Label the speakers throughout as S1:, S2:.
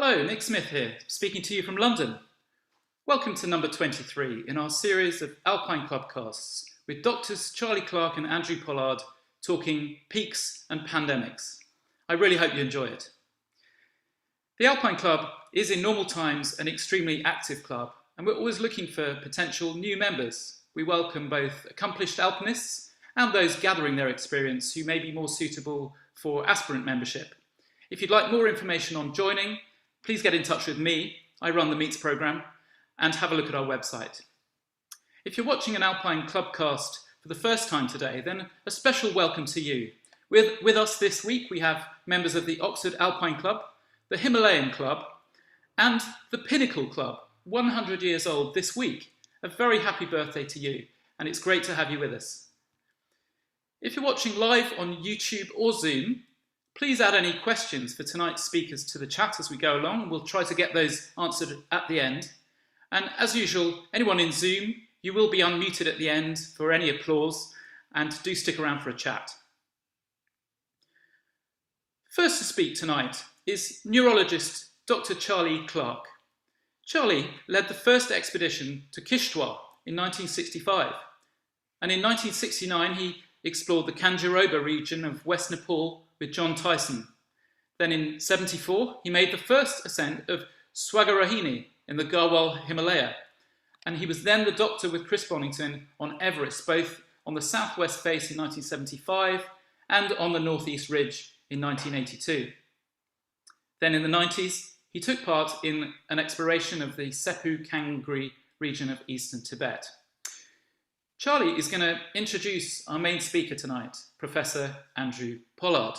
S1: Hello, Nick Smith here, speaking to you from London. Welcome to number 23 in our series of Alpine ClubCasts with doctors Charlie Clarke and Andrew Pollard talking peaks and pandemics. I really hope you enjoy it. The Alpine Club is in normal times an extremely active club, and we're always looking for potential new members. We welcome both accomplished alpinists and those gathering their experience who may be more suitable for aspirant membership. If you'd like more information on joining, please get in touch with me. I run the Meets programme, and have a look at our website. If you're watching an Alpine ClubCast for the first time today, then a special welcome to you. With us this week, we have members of the Oxford Alpine Club, the Himalayan Club, and the Pinnacle Club, 100 years old this week. A very happy birthday to you, and it's great to have you with us. If you're watching live on YouTube or Zoom, please add any questions for tonight's speakers to the chat as we go along. We'll try to get those answered at the end. And as usual, anyone in Zoom, you will be unmuted at the end for any applause, and do stick around for a chat. First to speak tonight is neurologist Dr. Charlie Clarke. Charlie led the first expedition to Kishtwar in 1965, and in 1969 he explored the Kanjiroba region of West Nepal with John Tyson. Then in 1974 he made the first ascent of Swagarahini in the Garhwal Himalaya, and he was then the doctor with Chris Bonington on Everest, both on the southwest face in 1975 and on the northeast ridge in 1982. Then in the 90s, he took part in an exploration of the Sepu-Kangri region of eastern Tibet. Charlie is going to introduce our main speaker tonight, Professor Andrew Pollard.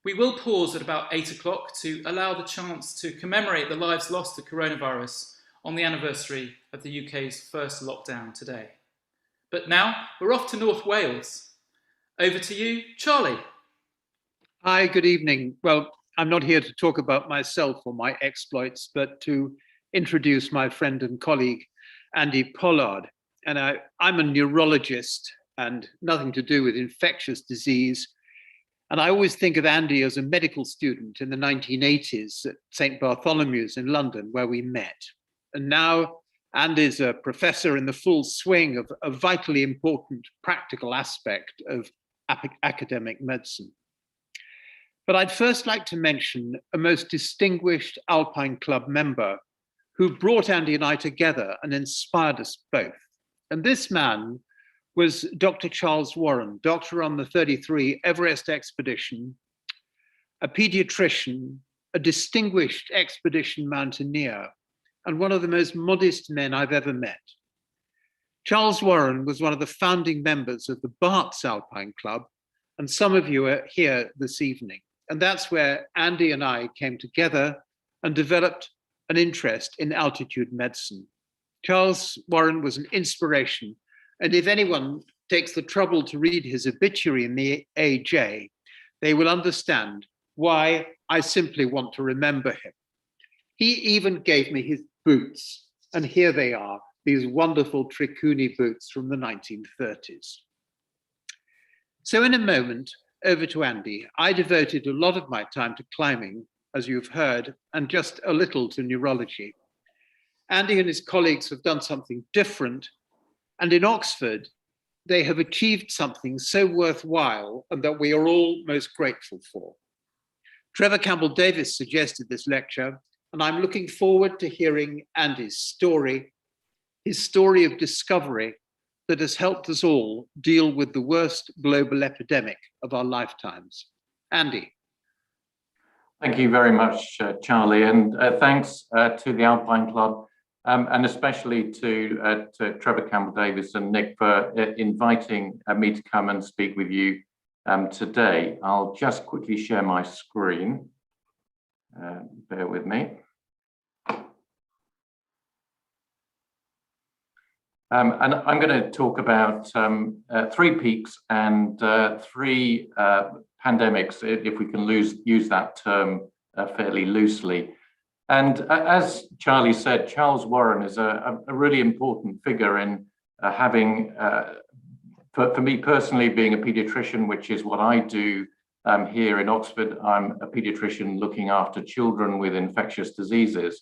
S1: We will pause at about 8 o'clock to allow the chance to commemorate the lives lost to coronavirus on the anniversary of the UK's first lockdown today. But now we're off to North Wales. Over to you, Charlie.
S2: Hi, good evening. Well, I'm not here to talk about myself or my exploits, but to introduce my friend and colleague, Andy Pollard. And I'm a neurologist and nothing to do with infectious disease. And I always think of Andy as a medical student in the 1980s at St. Bartholomew's in London, where we met. And now Andy's a professor in the full swing of a vitally important practical aspect of academic medicine. But I'd first like to mention a most distinguished Alpine Club member who brought Andy and I together and inspired us both. And this man was Dr. Charles Warren, doctor on the 33 Everest expedition, a pediatrician, a distinguished expedition mountaineer, and one of the most modest men I've ever met. Charles Warren was one of the founding members of the Barts Alpine Club, and some of you are here this evening. And that's where Andy and I came together and developed an interest in altitude medicine. Charles Warren was an inspiration. And if anyone takes the trouble to read his obituary in the AJ, they will understand why I simply want to remember him. He even gave me his boots. And here they are, these wonderful Trikuni boots from the 1930s. So in a moment, over to Andy. I devoted a lot of my time to climbing, as you've heard, and just a little to neurology. Andy and his colleagues have done something different, and in Oxford, they have achieved something so worthwhile and that we are all most grateful for. Trevor Campbell-Davis suggested this lecture, and I'm looking forward to hearing Andy's story, his story of discovery that has helped us all deal with the worst global epidemic of our lifetimes. Andy.
S3: Thank you very much, Charlie, and thanks to the Alpine Club, and especially to Trevor Campbell-Davis and Nick for inviting me to come and speak with you today. I'll just quickly share my screen. Bear with me. And I'm going to talk about 3 peaks and 3 pandemics, if we can use that term fairly loosely. And as Charlie said, Charles Warren is a really important figure in having, for me personally, being a pediatrician, which is what I do here in Oxford. I'm a paediatrician looking after children with infectious diseases,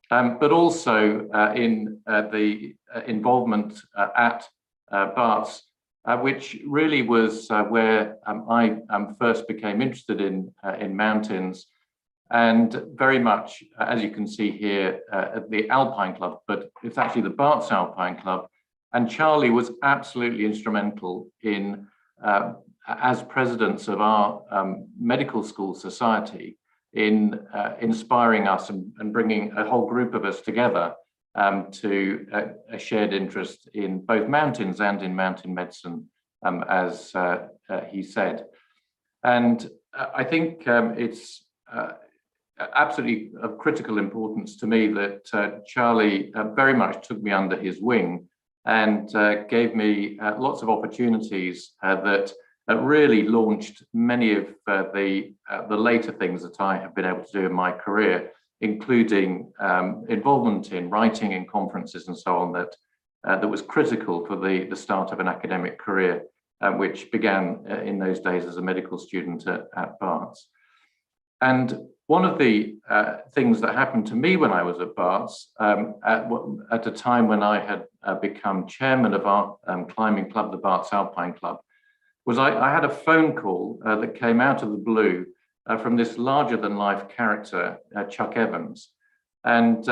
S3: but also in the involvement at Barts, which really was where I first became interested in mountains, and very much, as you can see here, at the Alpine Club, but it's actually the Barts Alpine Club. And Charlie was absolutely instrumental in, as presidents of our medical school society, in inspiring us and bringing a whole group of us together to a shared interest in both mountains and in mountain medicine, as he said. And I think it's absolutely of critical importance to me that Charlie very much took me under his wing and gave me lots of opportunities that really launched many of the later things that I have been able to do in my career, including involvement in writing and conferences and so on, that was critical for the start of an academic career, which began in those days as a medical student at Barts. And one of the things that happened to me when I was at Barts, at a time when I had become chairman of our climbing club, the Barts Alpine Club, was I had a phone call that came out of the blue from this larger-than-life character, Chuck Evans. And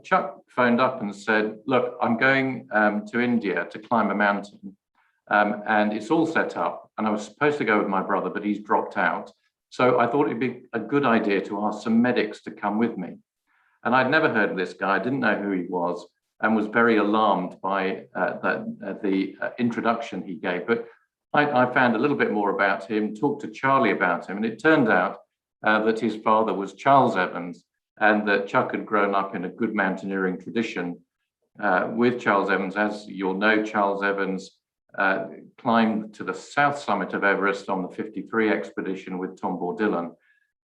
S3: Chuck phoned up and said, look, I'm going to India to climb a mountain, and it's all set up, and I was supposed to go with my brother, but he's dropped out. So I thought it'd be a good idea to ask some medics to come with me. And I'd never heard of this guy, I didn't know who he was, and was very alarmed by the introduction he gave. But I found a little bit more about him, talked to Charlie about him, and it turned out that his father was Charles Evans, and that Chuck had grown up in a good mountaineering tradition with Charles Evans. As you'll know, Charles Evans climbed to the south summit of Everest on the 53 expedition with Tom Bourdillon,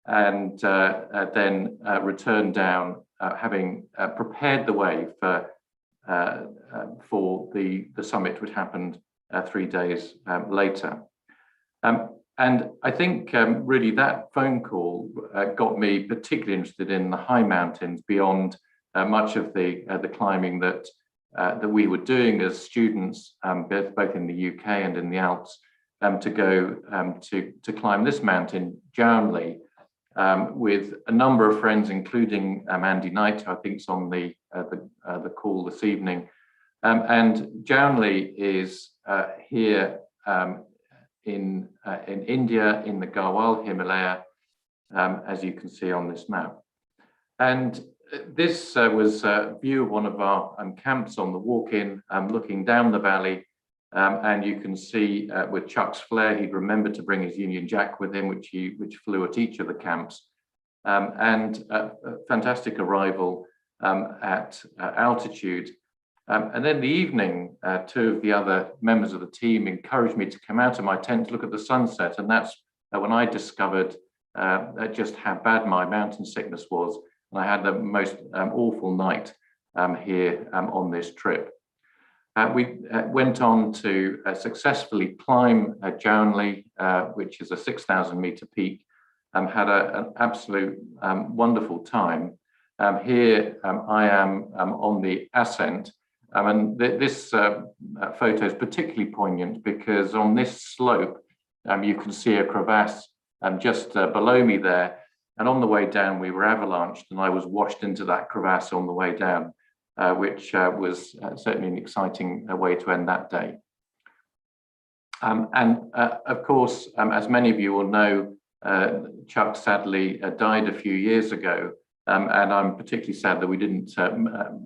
S3: and then returned down, having prepared the way for the summit, which happened 3 days later. And I think really that phone call got me particularly interested in the high mountains beyond much of the climbing that we were doing as students, both in the UK and in the Alps, to go to climb this mountain, Jaonli, with a number of friends, including Andy Knight, who I think is on the call this evening. And Jaonli is here in India, in the Garhwal Himalaya, as you can see on this map. And this was a view of one of our camps on the walk-in, looking down the valley, and you can see with Chuck's flair, he'd remembered to bring his Union Jack with him, which flew at each of the camps, and a fantastic arrival at altitude. And then the evening, two of the other members of the team encouraged me to come out of my tent to look at the sunset, and that's when I discovered just how bad my mountain sickness was. And I had the most awful night here on this trip. We went on to successfully climb Jaonli, which is a 6,000 meter peak, had an absolute wonderful time. Here I am on the ascent, and this photo is particularly poignant because on this slope, you can see a crevasse just below me there. And on the way down, we were avalanched, and I was washed into that crevasse on the way down, which was certainly an exciting way to end that day. Of course, as many of you will know, Chuck sadly died a few years ago, and I'm particularly sad that we didn't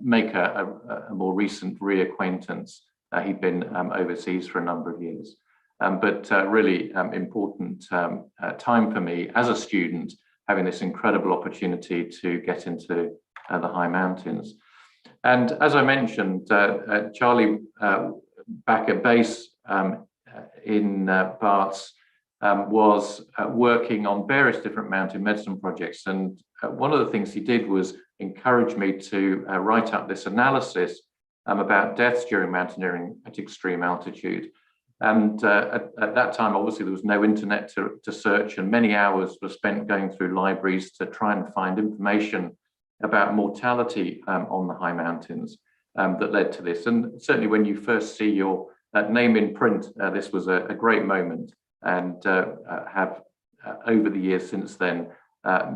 S3: make a more recent reacquaintance. He'd been overseas for a number of years, but really important time for me as a student, having this incredible opportunity to get into the high mountains. And as I mentioned, Charlie, back at base in Barts, was working on various different mountain medicine projects. And one of the things he did was encourage me to write up this analysis about deaths during mountaineering at extreme altitude. And at that time, obviously, there was no internet to search, and many hours were spent going through libraries to try and find information about mortality on the high mountains that led to this. And certainly when you first see your name in print, this was a great moment, and have over the years since then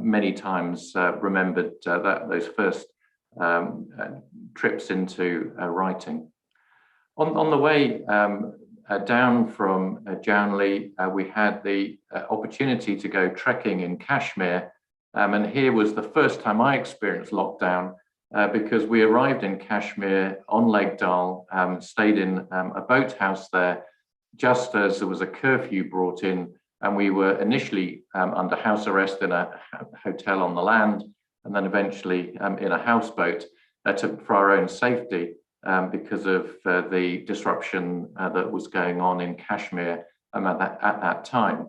S3: many times remembered those first trips into writing. On the way down from Jaonli, we had the opportunity to go trekking in Kashmir, and here was the first time I experienced lockdown, because we arrived in Kashmir on Lake Dal, stayed in a boathouse there just as there was a curfew brought in, and we were initially under house arrest in a hotel on the land, and then eventually in a houseboat for our own safety, because of the disruption that was going on in Kashmir at that time.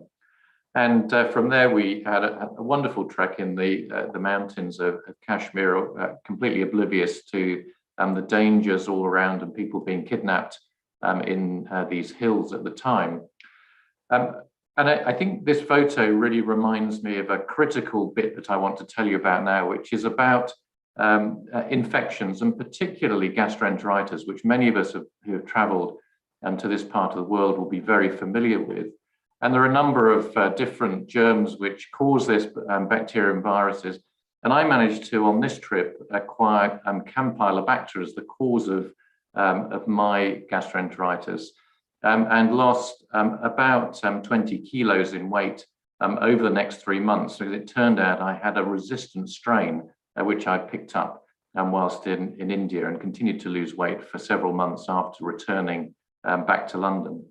S3: And from there, we had a wonderful trek in the mountains of Kashmir, completely oblivious to the dangers all around and people being kidnapped in these hills at the time. And I think this photo really reminds me of a critical bit that I want to tell you about now, which is about infections, and particularly gastroenteritis, which many of us who have traveled to this part of the world will be very familiar with. And there are a number of different germs which cause this, bacteria and viruses. And I managed to, on this trip, acquire Campylobacter as the cause of my gastroenteritis, and lost about 20 kilos in weight over the next 3 months. So it turned out I had a resistant strain, which I picked up whilst in India, and continued to lose weight for several months after returning back to London.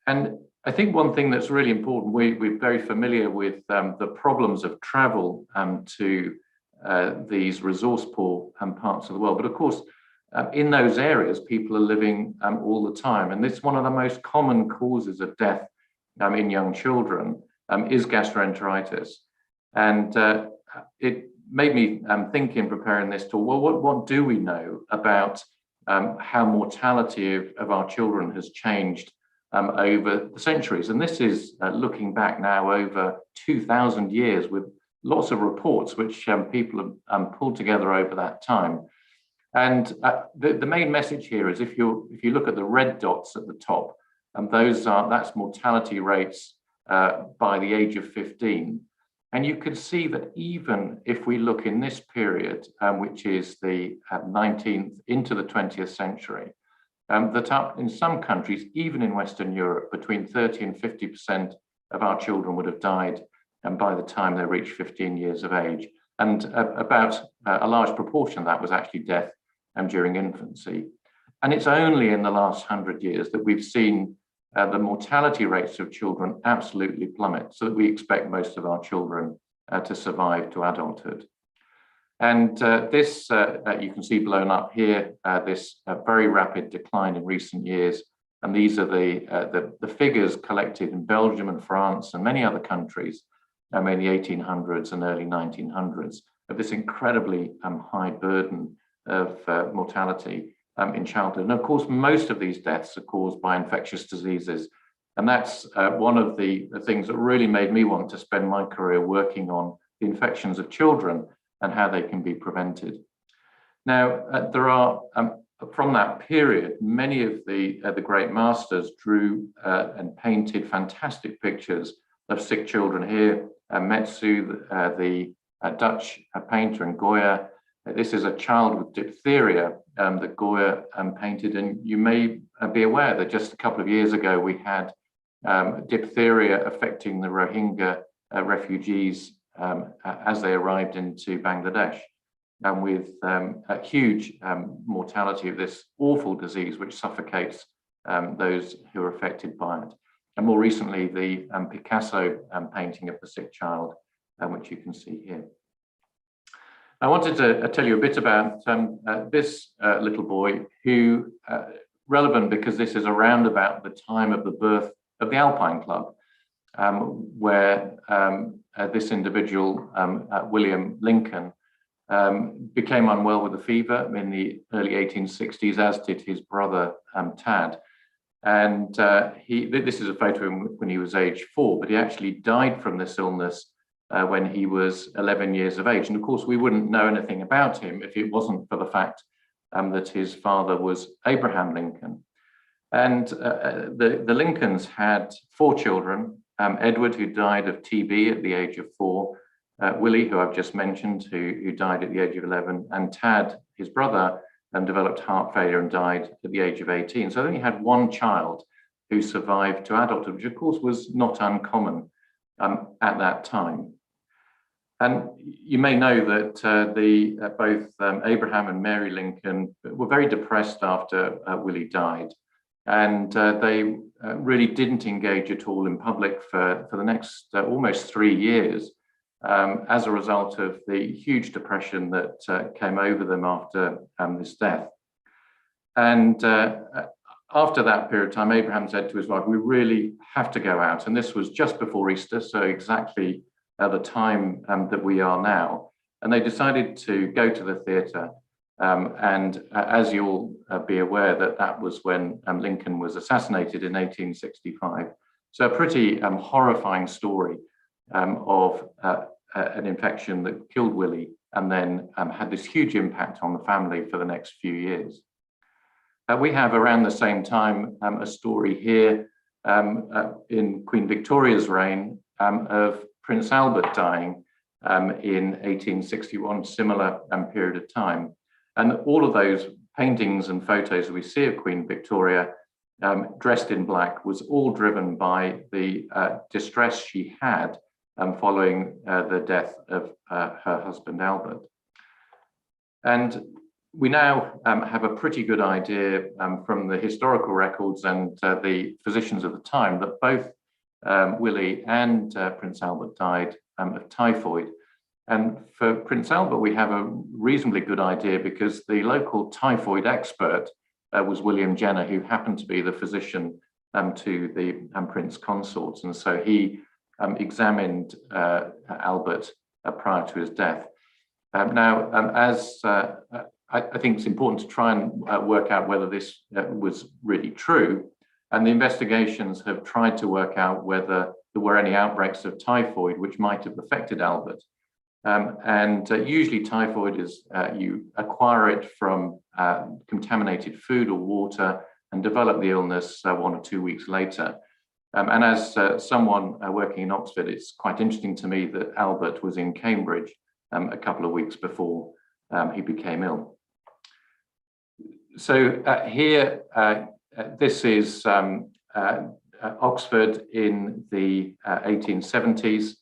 S3: And I think one thing that's really important, we're very familiar with the problems of travel to these resource-poor parts of the world. But of course, in those areas, people are living all the time. And this one of the most common causes of death in young children is gastroenteritis. And it made me think in preparing this talk, well, what do we know about how mortality of our children has changed over the centuries? And this is looking back now over 2,000 years with lots of reports which people have pulled together over that time. And the main message here is if you look at the red dots at the top, and that's mortality rates by the age of 15. And you can see that even if we look in this period, which is the 19th into the 20th century, that in some countries, even in Western Europe, between 30 and 50% of our children would have died by the time they reached 15 years of age. And about a large proportion of that was actually death during infancy. And it's only in the last 100 years that we've seen the mortality rates of children absolutely plummet, so that we expect most of our children to survive to adulthood. And this, you can see blown up here, this very rapid decline in recent years. And these are the figures collected in Belgium and France and many other countries in the 1800s and early 1900s, of this incredibly high burden of mortality in childhood. And of course, most of these deaths are caused by infectious diseases. And that's one of the things that really made me want to spend my career working on the infections of children and how they can be prevented. Now, there are, from that period, many of the great masters drew and painted fantastic pictures of sick children here. Metsu, the Dutch painter, and Goya. This is a child with diphtheria that Goya painted. And you may be aware that just a couple of years ago, we had diphtheria affecting the Rohingya refugees as they arrived into Bangladesh, and with a huge mortality of this awful disease, which suffocates those who are affected by it. And more recently, the Picasso painting of the sick child, which you can see here. I wanted to tell you a bit about this little boy who, relevant because this is around about the time of the birth of the Alpine Club, where this individual, William Lincoln, became unwell with a fever in the early 1860s, as did his brother Tad. And this is a photo when he was age 4, but he actually died from this illness when he was 11 years of age. And of course, we wouldn't know anything about him if it wasn't for the fact that his father was Abraham Lincoln. And the Lincolns had 4 children, Edward, who died of TB at the age of 4, Willie, who I've just mentioned, who died at the age of 11, and Tad, his brother, developed heart failure and died at the age of 18. So they only had 1 child who survived to adulthood, which of course was not uncommon at that time. And you may know that both Abraham and Mary Lincoln were very depressed after Willie died. And they really didn't engage at all in public for the next almost 3 years as a result of the huge depression that came over them after this death. And after that period of time, Abraham said to his wife, we really have to go out. And this was just before Easter, so exactly the time that we are now. And they decided to go to the theatre. And as you'll be aware, that was when Lincoln was assassinated in 1865. So a pretty horrifying story of an infection that killed Willie and then had this huge impact on the family for the next few years. We have around the same time a story here in Queen Victoria's reign of Prince Albert dying in 1861, similar period of time. And all of those paintings and photos we see of Queen Victoria dressed in black was all driven by the distress she had following the death of her husband, Albert. And we now have a pretty good idea from the historical records and the physicians of the time that both Willie and Prince Albert died of typhoid. And for Prince Albert, we have a reasonably good idea because the local typhoid expert was William Jenner, who happened to be the physician to the Prince consorts. And so he examined Albert prior to his death. I think it's important to try and work out whether this was really true. And the investigations have tried to work out whether there were any outbreaks of typhoid which might have affected Albert. Usually typhoid is you acquire it from contaminated food or water and develop the illness 1 or 2 weeks later. And as someone working in Oxford, it's quite interesting to me that Albert was in Cambridge a couple of weeks before he became ill. So here, this is Oxford in the 1870s.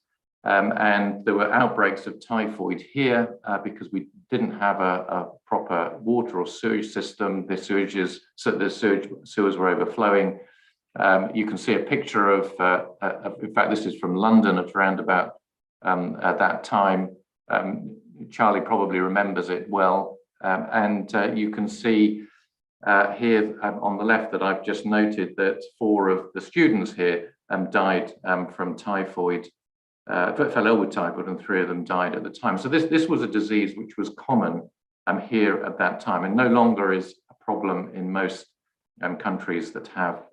S3: And there were outbreaks of typhoid here because we didn't have a proper water or sewage system. The sewers were overflowing. You can see a picture of in fact, this is from London at around about at that time. Charlie probably remembers it well. You can see here on the left that I've just noted that 4 of the students here died from typhoid. Fell ill with typhoid, and 3 of them died at the time. So this was a disease which was common here at that time, and no longer is a problem in most countries that have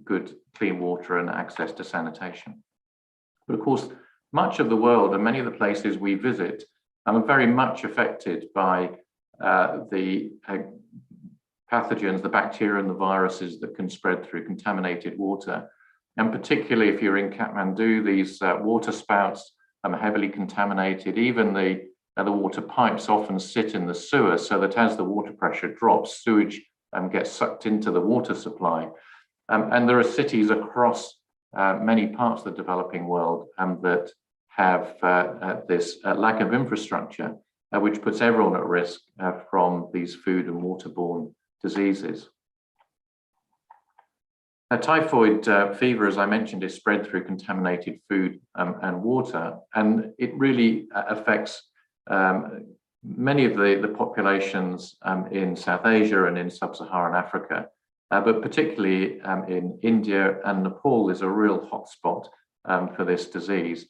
S3: good clean water and access to sanitation. But of course, much of the world and many of the places we visit are very much affected by the pathogens, the bacteria and the viruses that can spread through contaminated water. And particularly if you're in Kathmandu, these water spouts are heavily contaminated. Even the water pipes often sit in the sewer, so that as the water pressure drops, sewage gets sucked into the water supply. And there are cities across many parts of the developing world that have this lack of infrastructure, which puts everyone at risk from these food and waterborne diseases. Typhoid fever, as I mentioned, is spread through contaminated food and water, and it really affects many of the populations in South Asia and in sub-Saharan Africa, but particularly in India and Nepal is a real hotspot for this disease,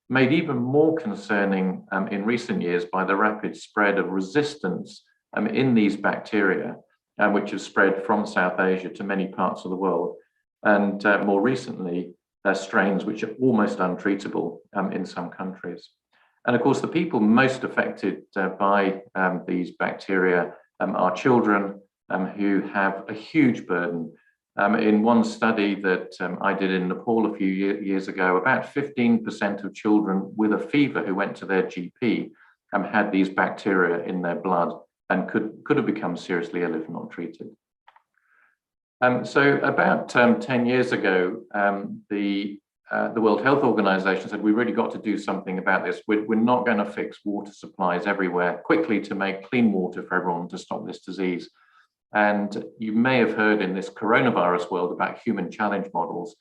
S3: made even more concerning in recent years by the rapid spread of resistance in these bacteria which have spread from South Asia to many parts of the world. And more recently, strains which are almost untreatable in some countries. And of course, the people most affected by these bacteria are children who have a huge burden. In one study that I did in Nepal a few years ago, about 15% of children with a fever who went to their GP had these bacteria in their blood and could have become seriously ill if not treated. So about 10 years ago, the World Health Organization said, we really got to do something about this. We're not going to fix water supplies everywhere quickly to make clean water for everyone to stop this disease. And you may have heard in this coronavirus world about human challenge models.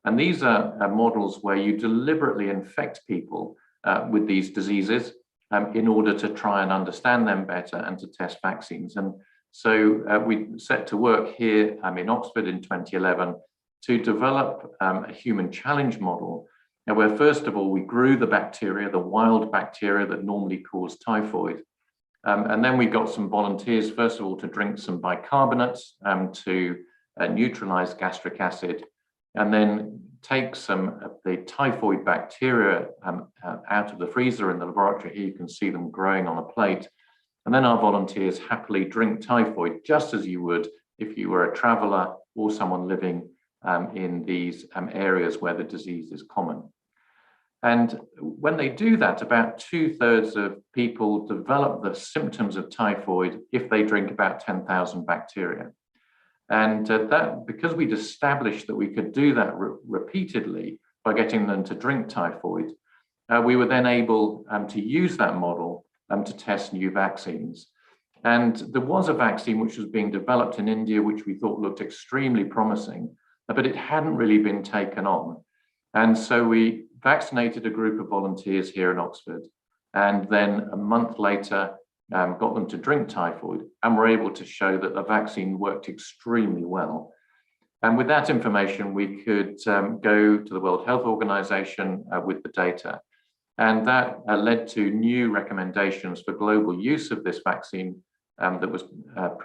S3: And these are models where you deliberately infect people with these diseases in order to try and understand them better and to test vaccines. And so we set to work here in Oxford in 2011 to develop a human challenge model, where first of all, we grew the bacteria, the wild bacteria that normally cause typhoid. And then we got some volunteers, first of all, to drink some bicarbonates to neutralize gastric acid, and then take some of the typhoid bacteria out of the freezer in the laboratory. Here you can see them growing on a plate. And then our volunteers happily drink typhoid, just as you would if you were a traveler or someone living in these areas where the disease is common. And when they do that, about 2/3 of people develop the symptoms of typhoid if they drink about 10,000 bacteria. And that, because we'd established that we could do that repeatedly by getting them to drink typhoid, we were then able to use that model to test new vaccines. And there was a vaccine which was being developed in India, which we thought looked extremely promising, but it hadn't really been taken on. And so we vaccinated a group of volunteers here in Oxford, and then a month later got them to drink typhoid, and were able to show that the vaccine worked extremely well. And with that information, we could go to the World Health Organization with the data. And that led to new recommendations for global use of this vaccine that was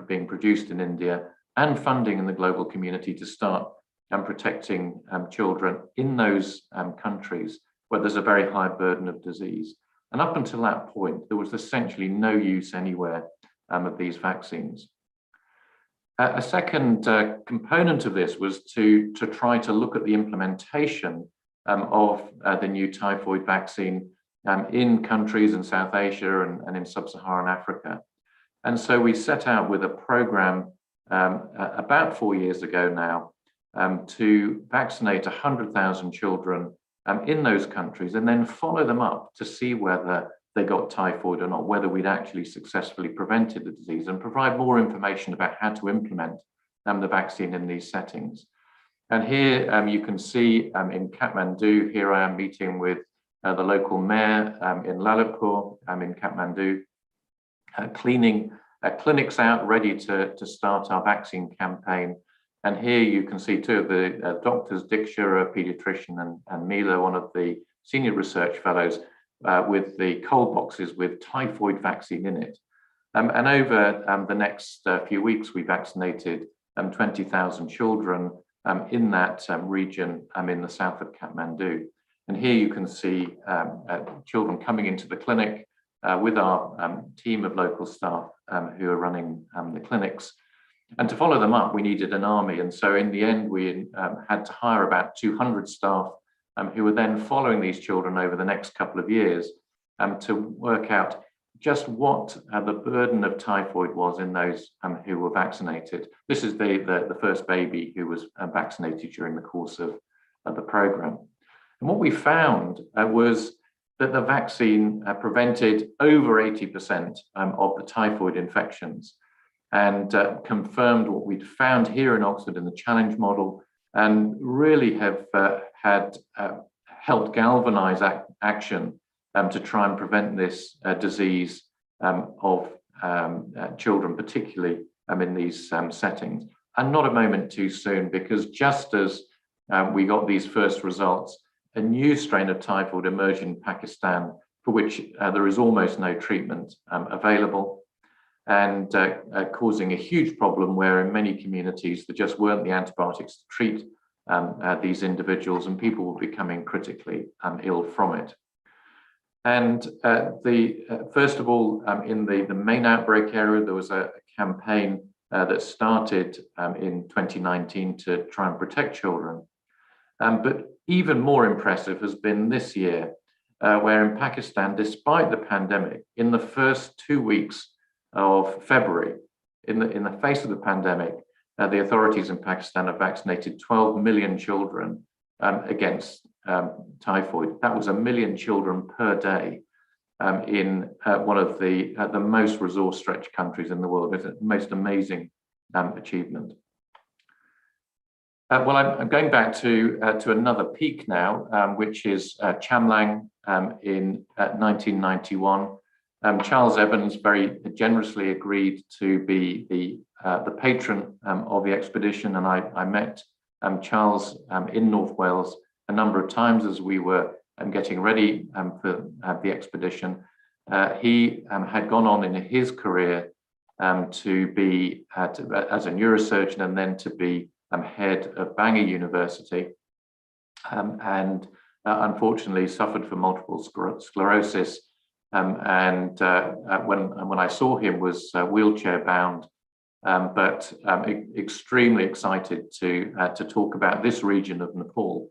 S3: being produced in India, and funding in the global community to start protecting children in those countries where there's a very high burden of disease. And up until that point, there was essentially no use anywhere of these vaccines. A second component of this was to try to look at the implementation of the new typhoid vaccine in countries in South Asia and in sub-Saharan Africa. And so we set out with a program about 4 years ago now to vaccinate 100,000 children in those countries, and then follow them up to see whether they got typhoid or not, whether we'd actually successfully prevented the disease, and provide more information about how to implement the vaccine in these settings. And here you can see in Kathmandu, here I am meeting with the local mayor in Lalitpur in Kathmandu, cleaning clinics out ready to start our vaccine campaign. And here you can see two of the doctors, Diksha, a pediatrician, and Mila, one of the senior research fellows, with the cold boxes with typhoid vaccine in it. And over the next few weeks, we vaccinated 20,000 children in that region in the south of Kathmandu. And here you can see children coming into the clinic with our team of local staff who are running the clinics. And to follow them up, we needed an army. And so in the end, we had to hire about 200 staff who were then following these children over the next couple of years to work out just what the burden of typhoid was in those who were vaccinated. This is the first baby who was vaccinated during the course of the program. And what we found was that the vaccine prevented over 80% of the typhoid infections, and confirmed what we'd found here in Oxford in the challenge model, and really have had helped galvanize action to try and prevent this disease of children, particularly in these settings. And not a moment too soon, because just as we got these first results, a new strain of typhoid emerged in Pakistan, for which there is almost no treatment available. and causing a huge problem where in many communities there just weren't the antibiotics to treat these individuals, and people were becoming critically ill from it. And first of all, in the main outbreak area, there was a campaign that started in 2019 to try and protect children. But even more impressive has been this year, where in Pakistan, despite the pandemic, in the first 2 weeks of February, in the face of the pandemic, the authorities in Pakistan have vaccinated 12 million children against typhoid. That was 1 million children per day in one of the most resource-stretched countries in the world. It's the most amazing achievement. Well, I'm going back to another peak now, which is Chamlang in 1991. Charles Evans very generously agreed to be the patron of the expedition, and I met Charles in North Wales a number of times as we were getting ready for the expedition. He had gone on in his career to be as a neurosurgeon and then to be head of Bangor University, and unfortunately suffered from multiple sclerosis. And when I saw him, was wheelchair bound, but extremely excited to talk about this region of Nepal,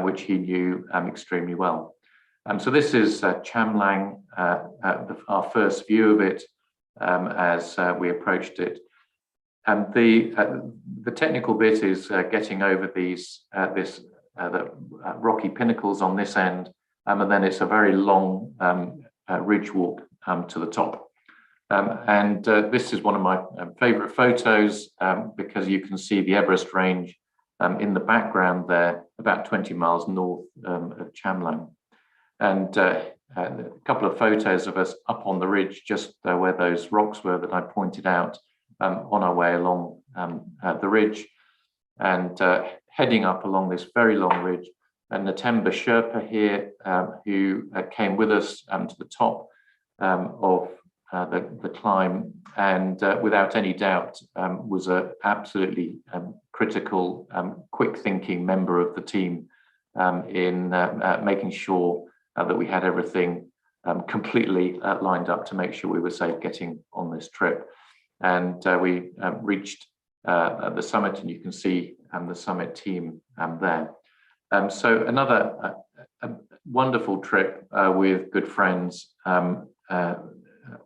S3: which he knew extremely well. So this is Chamlang, our first view of it as we approached it. And the technical bit is getting over these the rocky pinnacles on this end, and then it's a very long ridge walk to the top. And this is one of my favorite photos because you can see the Everest range in the background there, about 20 miles north of Chamlang. And a couple of photos of us up on the ridge, just where those rocks were that I pointed out on our way along the ridge, and heading up along this very long ridge. And Natemba Sherpa here, who came with us to the top of the climb, and without any doubt was an absolutely critical, quick-thinking member of the team in making sure that we had everything completely lined up to make sure we were safe getting on this trip. And we reached the summit, and you can see the summit team there. So another wonderful trip with good friends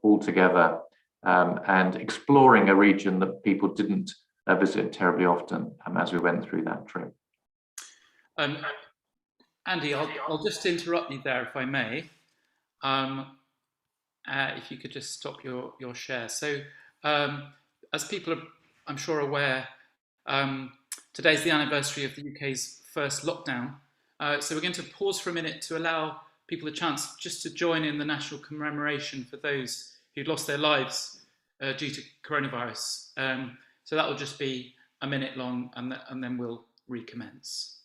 S3: all together, and exploring a region that people didn't visit terribly often as we went through that trip.
S1: Andy, I'll just interrupt you there if I may. If you could just stop your share. So as people are, I'm sure, aware, today's the anniversary of the UK's first lockdown. So we're going to pause for a minute to allow people a chance just to join in the national commemoration for those who'd lost their lives due to coronavirus. So that will just be a minute long, and then we'll recommence.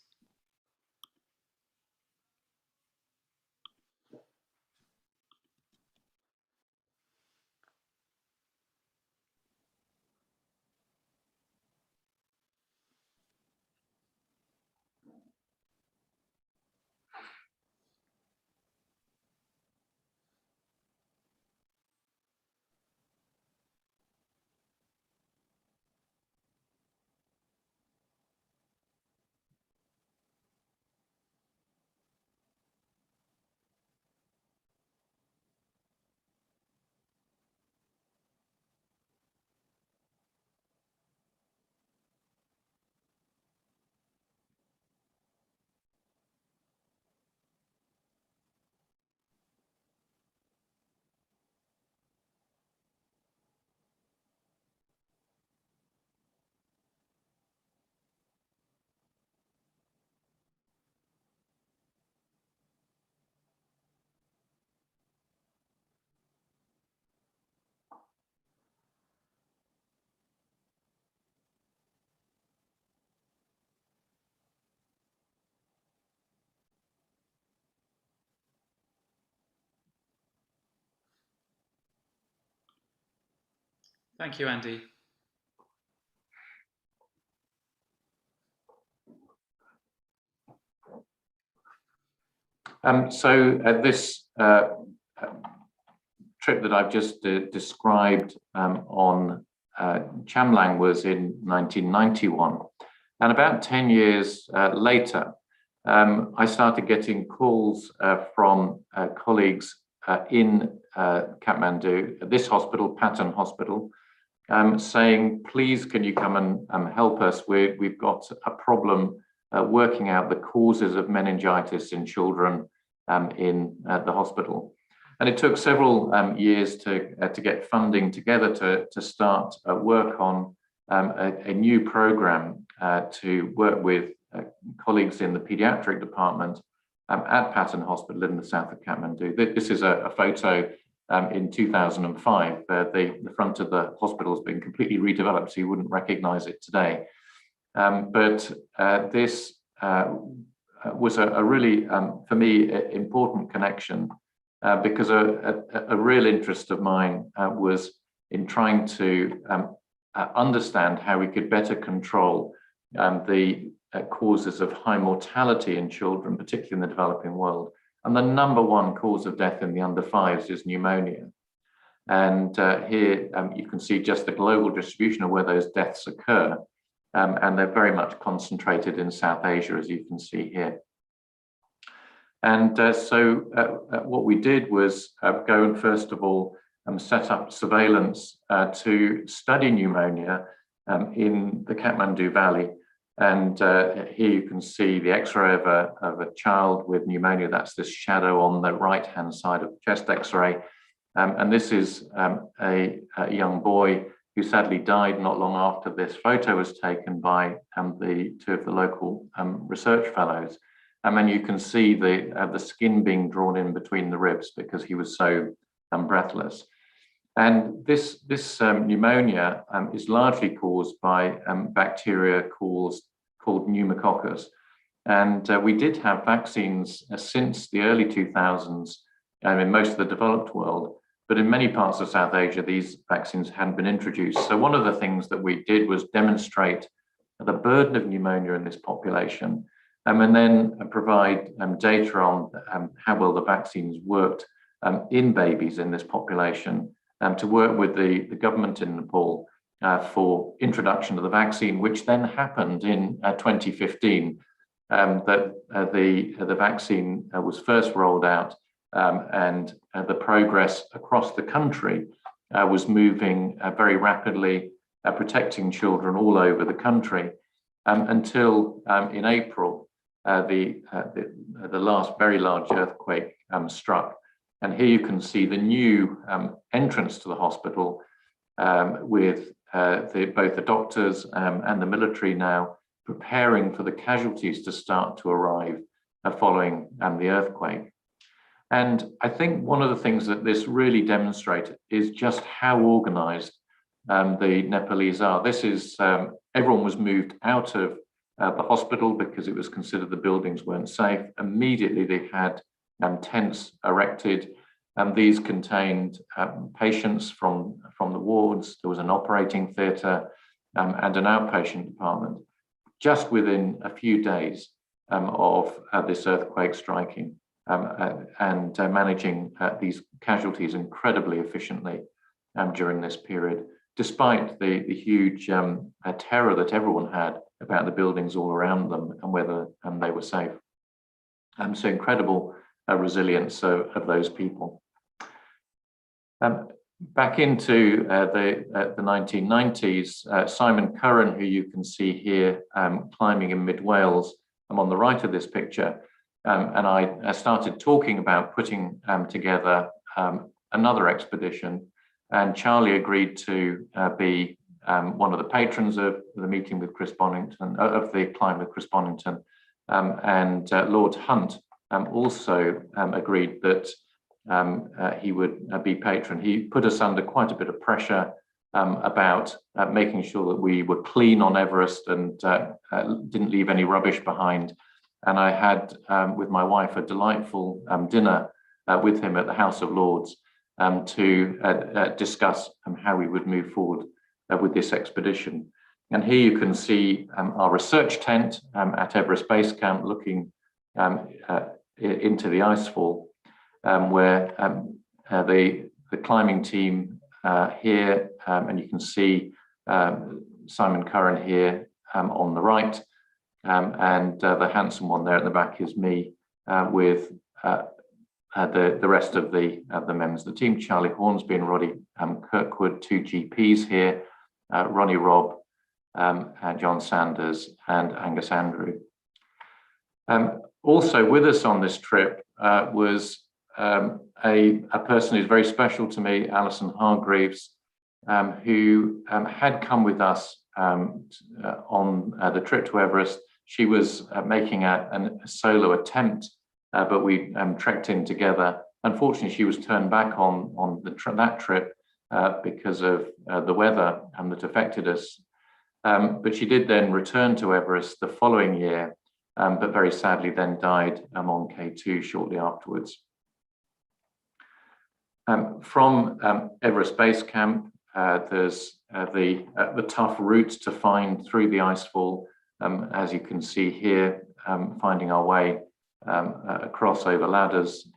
S1: Thank you, Andy.
S3: This trip that I've just described on Chamlang was in 1991. And about 10 years later, I started getting calls from colleagues in Kathmandu, this hospital, Patan Hospital, saying, please, can you come and help us? We've got a problem working out the causes of meningitis in children in the hospital. And it took several years to get funding together to start work on a new program to work with colleagues in the Paediatric department at Patan Hospital in the south of Kathmandu. This is a photo in 2005. The front of the hospital has been completely redeveloped, so you wouldn't recognize it today. But this was a really, for me, important connection because a real interest of mine was in trying to understand how we could better control the causes of high mortality in children, particularly in the developing world. And the number one cause of death in the under fives is pneumonia. And here you can see just the global distribution of where those deaths occur. And they're very much concentrated in South Asia, as you can see here. And what we did was go and first of all set up surveillance to study pneumonia in the Kathmandu Valley. And here you can see the X-ray of a child with pneumonia. That's this shadow on the right-hand side of the chest X-ray. And this is a young boy who sadly died not long after this photo was taken by the two of the local research fellows. And then you can see the skin being drawn in between the ribs because he was so breathless. And this pneumonia is largely caused by bacteria called pneumococcus. And we did have vaccines since the early 2000s in most of the developed world. But in many parts of South Asia, these vaccines hadn't been introduced. So one of the things that we did was demonstrate the burden of pneumonia in this population, and then provide data on how well the vaccines worked in babies in this population, to work with the government in Nepal for introduction of the vaccine, which then happened in 2015. That the vaccine was first rolled out. And the progress across the country was moving very rapidly, protecting children all over the country, until in April, the last very large earthquake struck. And here you can see the new entrance to the hospital with both the doctors and the military now preparing for the casualties to start to arrive following the earthquake. And I think one of the things that this really demonstrated is just how organized the Nepalese are. This is, everyone was moved out of the hospital because it was considered the buildings weren't safe. Immediately they had tents erected, and these contained patients from the wards. There was an operating theatre and an outpatient department just within a few days of this earthquake striking. And managing these casualties incredibly efficiently during this period, despite the huge terror that everyone had about the buildings all around them and whether they were safe. So incredible resilience of those people. Back into the 1990s, Simon Curran, who you can see here climbing in mid-Wales, I'm on the right of this picture, and I started talking about putting together another expedition, and Charlie agreed to be one of the patrons of the meeting with Chris Bonington, of the climb with Chris Bonington, and Lord Hunt also agreed that he would be patron. He put us under quite a bit of pressure about making sure that we were clean on Everest and didn't leave any rubbish behind. And I had, with my wife, a delightful dinner with him at the House of Lords. to discuss how we would move forward with this expedition. And here you can see our research tent at Everest Base Camp looking into the icefall, where the climbing team here, and you can see Simon Curran here on the right, and the handsome one there at the back is me with the rest of the members of the team, Charlie Hornsby and Roddy Kirkwood, two GPs here, Ronnie Robb, John Sanders and Angus Andrew. Also with us on this trip was a person who's very special to me, Alison Hargreaves, who had come with us on the trip to Everest. She was making a solo attempt, but we trekked in together. Unfortunately, she was turned back on that trip because of the weather that affected us. But she did then return to Everest the following year, but very sadly then died on K2 shortly afterwards. From Everest Base Camp, there's the tough route to find through the icefall, as you can see here, finding our way across over ladders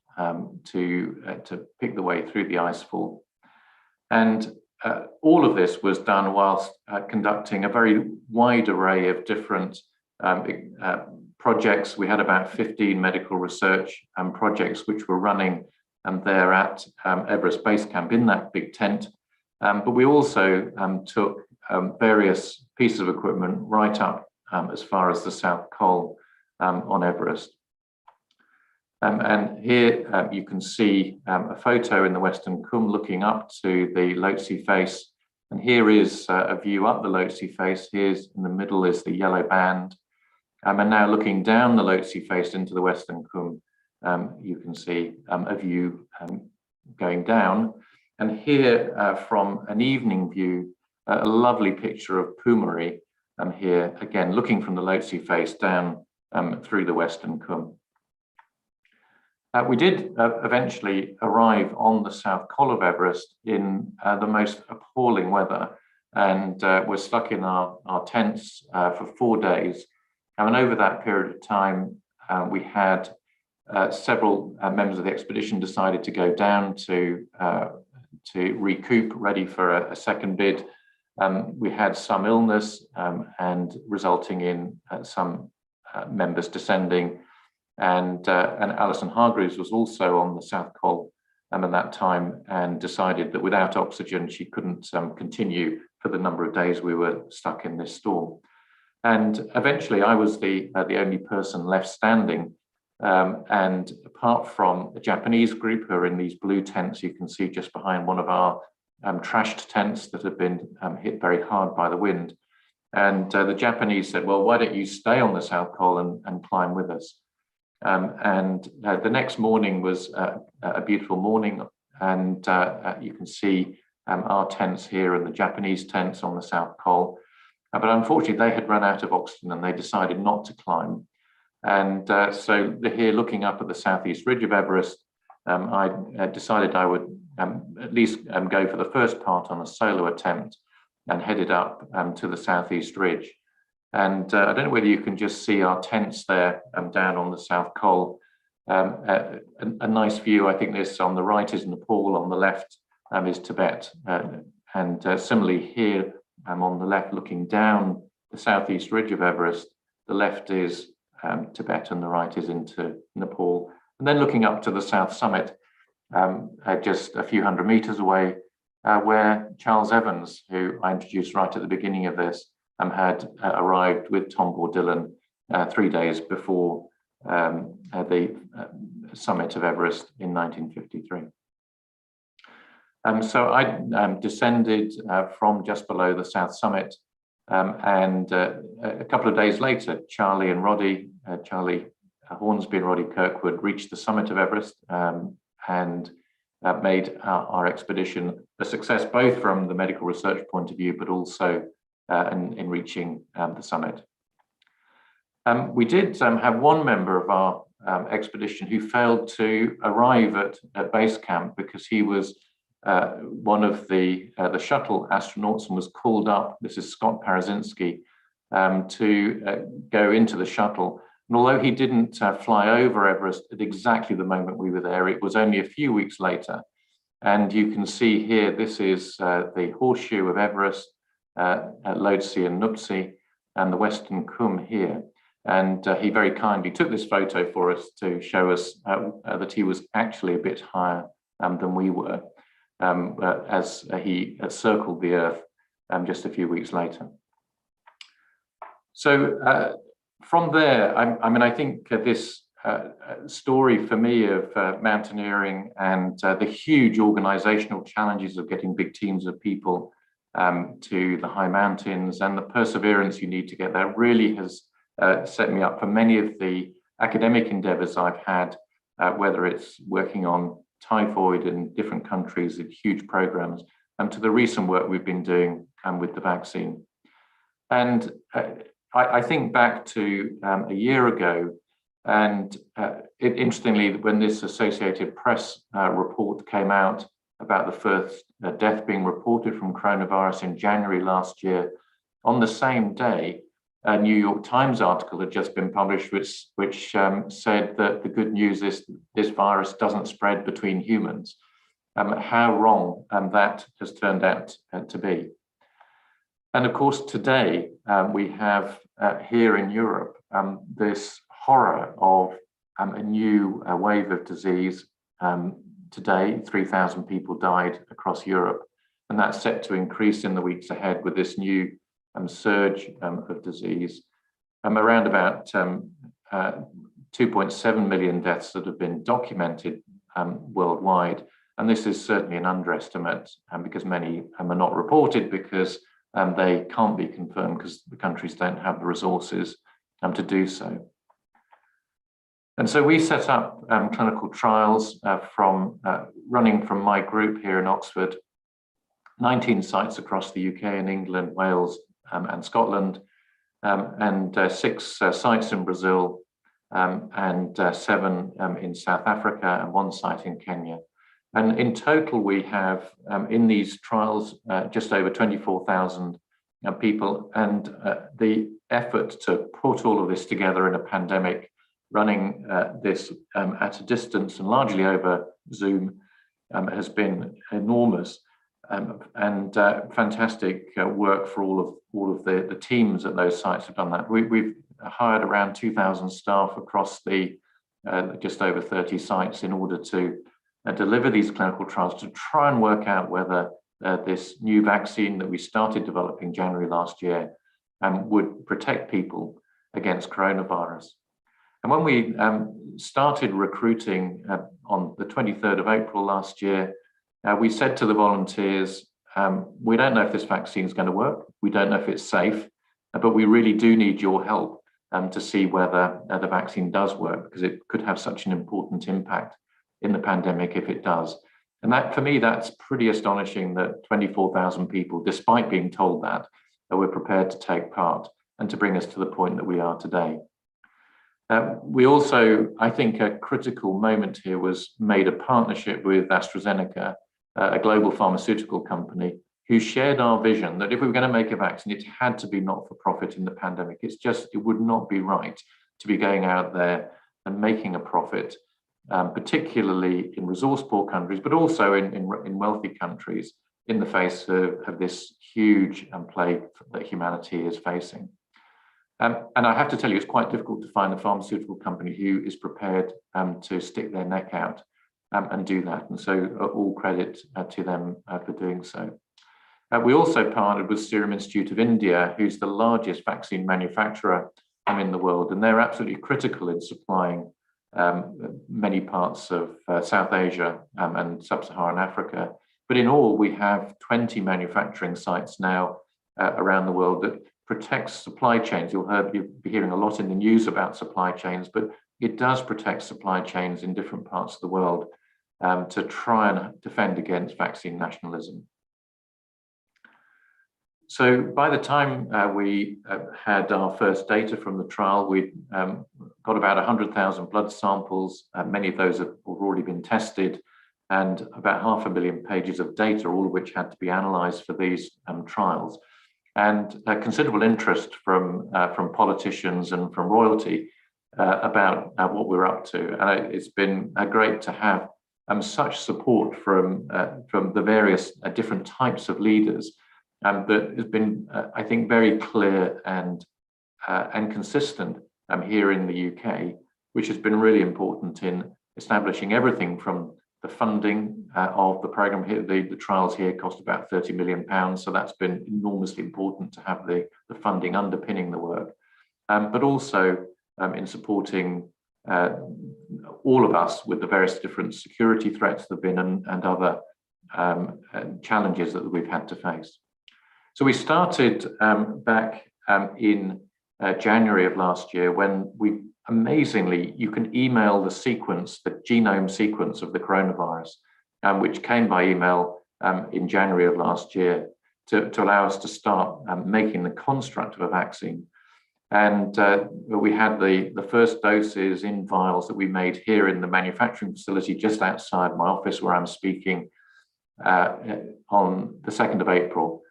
S3: to pick the way through the icefall. And all of this was done whilst conducting a very wide array of different projects. We had about 15 medical research projects which were running there at Everest Base Camp in that big tent. But we also took various pieces of equipment right up as far as the South Col on Everest. And here you can see a photo in the Western Cwm looking up to the Lhotse face. And here is a view up the Lhotse face. Here's in the middle is the yellow band. And now looking down the Lhotse face into the Western Cwm, you can see a view going down. And here from an evening view, a lovely picture of Pumari here, again, looking from the Lhotse face down through the Western Cwm. We did eventually arrive on the South Col of Everest in the most appalling weather, and we're stuck in our tents for 4 days. And over that period of time, we had several members of the expedition decided to go down to recoup, ready for a second bid. We had some illness and resulting in some members descending. And Alison Hargreaves was also on the South Col at that time and decided that without oxygen, she couldn't continue for the number of days we were stuck in this storm. And eventually I was the only person left standing. And apart from the Japanese group who are in these blue tents, you can see just behind one of our trashed tents that have been hit very hard by the wind. And the Japanese said, well, why don't you stay on the South Col and climb with us? The next morning was a beautiful morning, and you can see our tents here and the Japanese tents on the South Col. But unfortunately, they had run out of oxygen and they decided not to climb. And so here, looking up at the southeast ridge of Everest, I decided I would at least go for the first part on a solo attempt and headed up to the southeast ridge. And I don't know whether you can just see our tents there down on the South Col. A nice view. I think this on the right is Nepal, on the left is Tibet. And similarly here, on the left looking down the southeast ridge of Everest, the left is Tibet and the right is into Nepal. And then looking up to the south summit, just a few hundred meters away, where Charles Evans, who I introduced right at the beginning of this, had arrived with Tom Bourdillon 3 days before the summit of Everest in 1953. So I descended from just below the south summit, and a couple of days later, Charlie and Roddy, Charlie Hornsby and Roddy Kirkwood, reached the summit of Everest and made our expedition a success, both from the medical research point of view, but also in reaching the summit. We did have one member of our expedition who failed to arrive at base camp because he was one of the shuttle astronauts and was called up. This is Scott Parazynski, to go into the shuttle. And although he didn't fly over Everest at exactly the moment we were there, it was only a few weeks later. And you can see here, this is the horseshoe of Everest, Lhotse and Nuptse, and the Western Kum here. And he very kindly took this photo for us to show us that he was actually a bit higher than we were as he circled the Earth just a few weeks later. So from there, I think this story for me of mountaineering and the huge organizational challenges of getting big teams of people to the high mountains and the perseverance you need to get there really has set me up for many of the academic endeavors I've had, whether it's working on typhoid in different countries in huge programs, and to the recent work we've been doing with the vaccine. And I think back to a year ago, and interestingly, when this Associated Press report came out about the first death being reported from coronavirus in January last year, on the same day, a New York Times article had just been published, which said that the good news is this virus doesn't spread between humans. How wrong that has turned out to be. And of course, today we have here in Europe this horror of a new wave of disease. Today, 3,000 people died across Europe, and that's set to increase in the weeks ahead with this new surge of disease. Around about 2.7 million deaths that have been documented worldwide. And this is certainly an underestimate because many are not reported because they can't be confirmed because the countries don't have the resources to do so. And so we set up clinical trials running from my group here in Oxford, 19 sites across the UK and England, Wales, and Scotland, and 6 sites in Brazil, and 7 in South Africa, and 1 site in Kenya. And in total, we have in these trials just over 24,000 people. And the effort to put all of this together in a pandemic, running this at a distance and largely over Zoom, has been enormous. And fantastic work for all of the teams at those sites have done that. We've hired around 2,000 staff across the just over 30 sites in order to deliver these clinical trials to try and work out whether this new vaccine that we started developing January last year would protect people against coronavirus. And when we started recruiting on the 23rd of April last year, we said to the volunteers, we don't know if this vaccine is going to work. We don't know if it's safe, but we really do need your help to see whether the vaccine does work, because it could have such an important impact in the pandemic if it does. And that, for me, that's pretty astonishing that 24,000 people, despite being told that, were prepared to take part and to bring us to the point that we are today. We also, I think, a critical moment here was made a partnership with AstraZeneca, a global pharmaceutical company, who shared our vision that if we were going to make a vaccine, it had to be not-for-profit in the pandemic. It would not be right to be going out there and making a profit, particularly in resource-poor countries, but also in wealthy countries, in the face of this huge plague that humanity is facing. And I have to tell you, it's quite difficult to find a pharmaceutical company who is prepared to stick their neck out and do that. And so all credit to them for doing so. We also partnered with Serum Institute of India, who's the largest vaccine manufacturer in the world. And they're absolutely critical in supplying many parts of South Asia and Sub-Saharan Africa. But in all, we have 20 manufacturing sites now around the world that protects supply chains. You'll be hearing a lot in the news about supply chains, but it does protect supply chains in different parts of the world to try and defend against vaccine nationalism. So by the time we had our first data from the trial, we'd got about 100,000 blood samples. Many of those have already been tested. and about 500,000 pages of data, all of which had to be analysed for these trials, and considerable interest from politicians and from royalty about what we're up to. And it's been great to have such support from the various different types of leaders that has been, I think, very clear and consistent here in the UK, which has been really important in establishing everything from the funding of the programme here. The trials here cost about £30 million, so that's been enormously important to have the funding underpinning the work, but also in supporting all of us with the various different security threats that have been and other challenges that we've had to face. So we started back in January of last year, when we amazingly, you can email the sequence, the genome sequence of the coronavirus, which came by email in January of last year to allow us to start making the construct of a vaccine. And we had the first doses in vials that we made here in the manufacturing facility just outside my office where I'm speaking on the 2nd of April.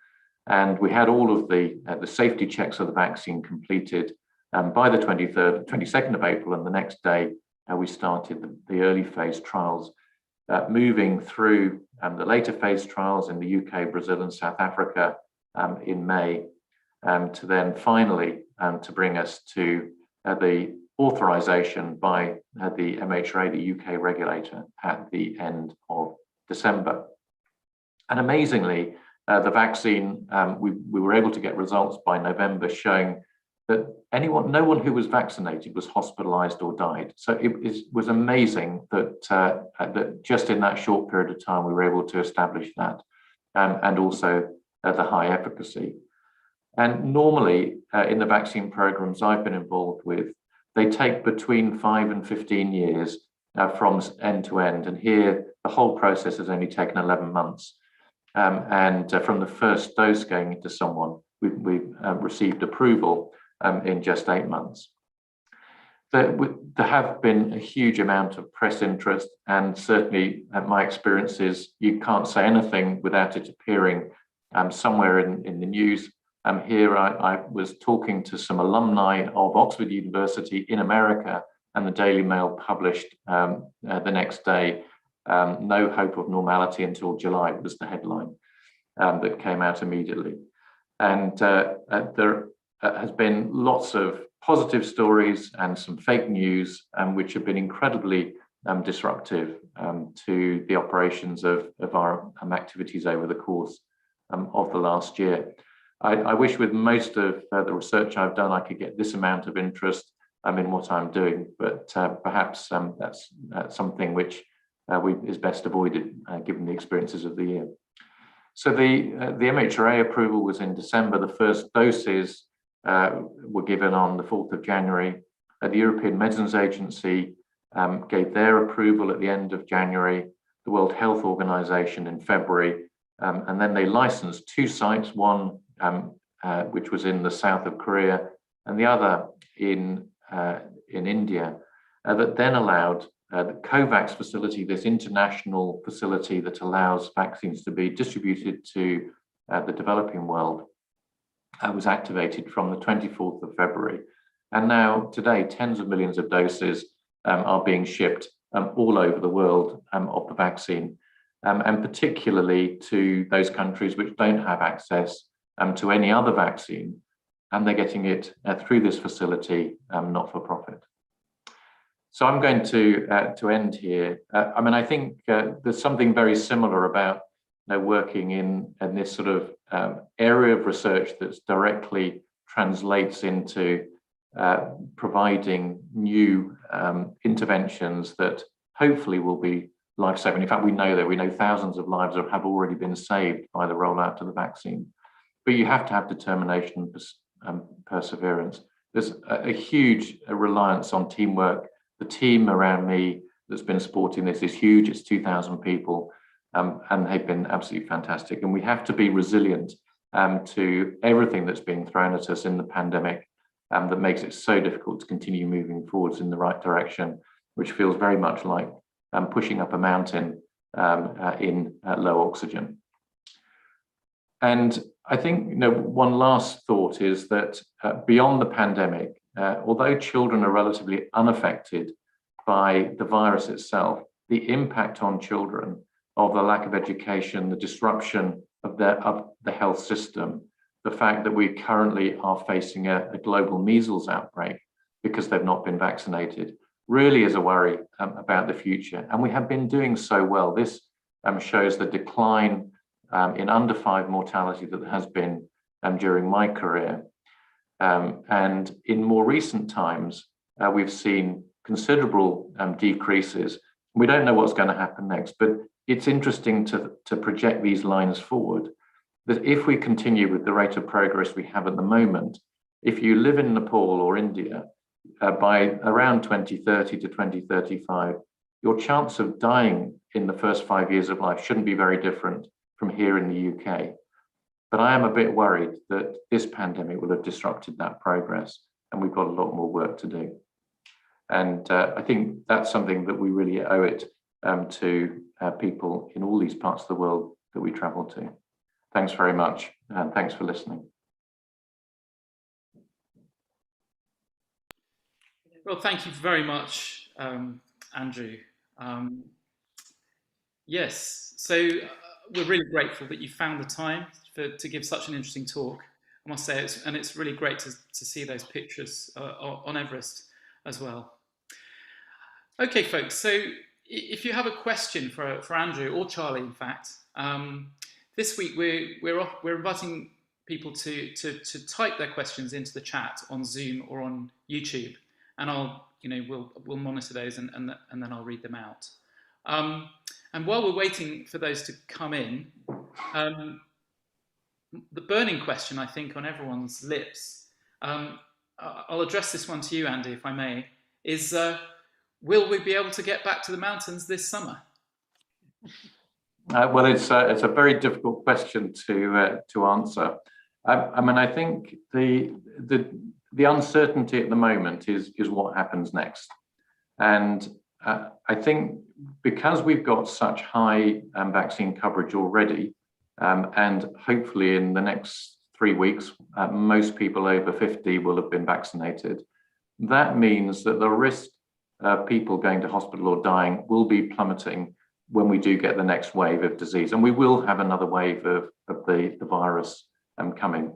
S3: And we had all of the safety checks of the vaccine completed by the 22nd of April, and the next day we started the early phase trials, moving through the later phase trials in the UK, Brazil and South Africa in May, to then finally to bring us to the authorization by the MHRA, the UK regulator, at the end of December. And amazingly, the vaccine, we were able to get results by November showing that no one who was vaccinated was hospitalized or died. So it was amazing that just in that short period of time, we were able to establish that, and also the high efficacy. And normally in the vaccine programs I've been involved with, they take between 5 and 15 years from end to end. And here, the whole process has only taken 11 months. And from the first dose going into someone, we've received approval in just 8 months. There have been a huge amount of press interest, and certainly my experience is you can't say anything without it appearing somewhere in the news. Here I was talking to some alumni of Oxford University in America, and the Daily Mail published the next day, "No hope of normality until July" was the headline that came out immediately. And there has been lots of positive stories and some fake news, which have been incredibly disruptive to the operations of our activities over the course of the last year. I wish with most of the research I've done, I could get this amount of interest in what I'm doing, but perhaps that's something which is best avoided given the experiences of the year. So the MHRA approval was in December. The first doses were given on the 4th of January. The European Medicines Agency gave their approval at the end of January, the World Health Organization in February, and then they licensed 2 sites, one which was in the south of Korea and the other in India, that then allowed the COVAX facility, this international facility that allows vaccines to be distributed to the developing world, was activated from the 24th of February. And now today, tens of millions of doses are being shipped all over the world of the vaccine, and particularly to those countries which don't have access to any other vaccine, and they're getting it through this facility, not for profit. So I'm going to end here. I mean, I think there's something very similar about working in this sort of area of research that's directly translates into providing new interventions that hopefully will be life-saving. In fact, we know thousands of lives have already been saved by the rollout of the vaccine. But you have to have determination and perseverance. There's a huge reliance on teamwork. The team around me that's been supporting this is huge. It's 2,000 people, and they've been absolutely fantastic. And we have to be resilient to everything that's being thrown at us in the pandemic that makes it so difficult to continue moving forwards in the right direction, which feels very much like pushing up a mountain in low oxygen. And I think one last thought is that beyond the pandemic, although children are relatively unaffected by the virus itself, the impact on children of the lack of education, the disruption of the health system, the fact that we currently are facing a global measles outbreak because they've not been vaccinated, really is a worry about the future. And we have been doing so well. This shows the decline in under 5 mortality that has been during my career. And in more recent times, we've seen considerable decreases. We don't know what's going to happen next, but it's interesting to project these lines forward, that if we continue with the rate of progress we have at the moment, if you live in Nepal or India, by around 2030 to 2035, your chance of dying in the first 5 years of life shouldn't be very different from here in the UK. But I am a bit worried that this pandemic will have disrupted that progress, and we've got a lot more work to do. And I think that's something that we really owe it to people in all these parts of the world that we travel to. Thanks very much, and thanks for listening.
S1: Well, thank you very much, Andrew. Yes, so we're really grateful that you found the time to give such an interesting talk. I must say, it's really great to see those pictures on Everest as well. Okay, folks, so if you have a question for Andrew or Charlie, in fact, this week we're inviting people to type their questions into the chat on Zoom or on YouTube, and we'll monitor those and then I'll read them out. And while we're waiting for those to come in, the burning question, I think, on everyone's lips, I'll address this one to you, Andy, if I may, is will we be able to get back to the mountains this summer?
S3: Well, it's a very difficult question to answer. I mean, I think the uncertainty at the moment is what happens next, and I think because we've got such high vaccine coverage already, and hopefully in the next 3 weeks, most people over 50 will have been vaccinated. That means that the risk of people going to hospital or dying will be plummeting when we do get the next wave of disease. And we will have another wave of the virus coming.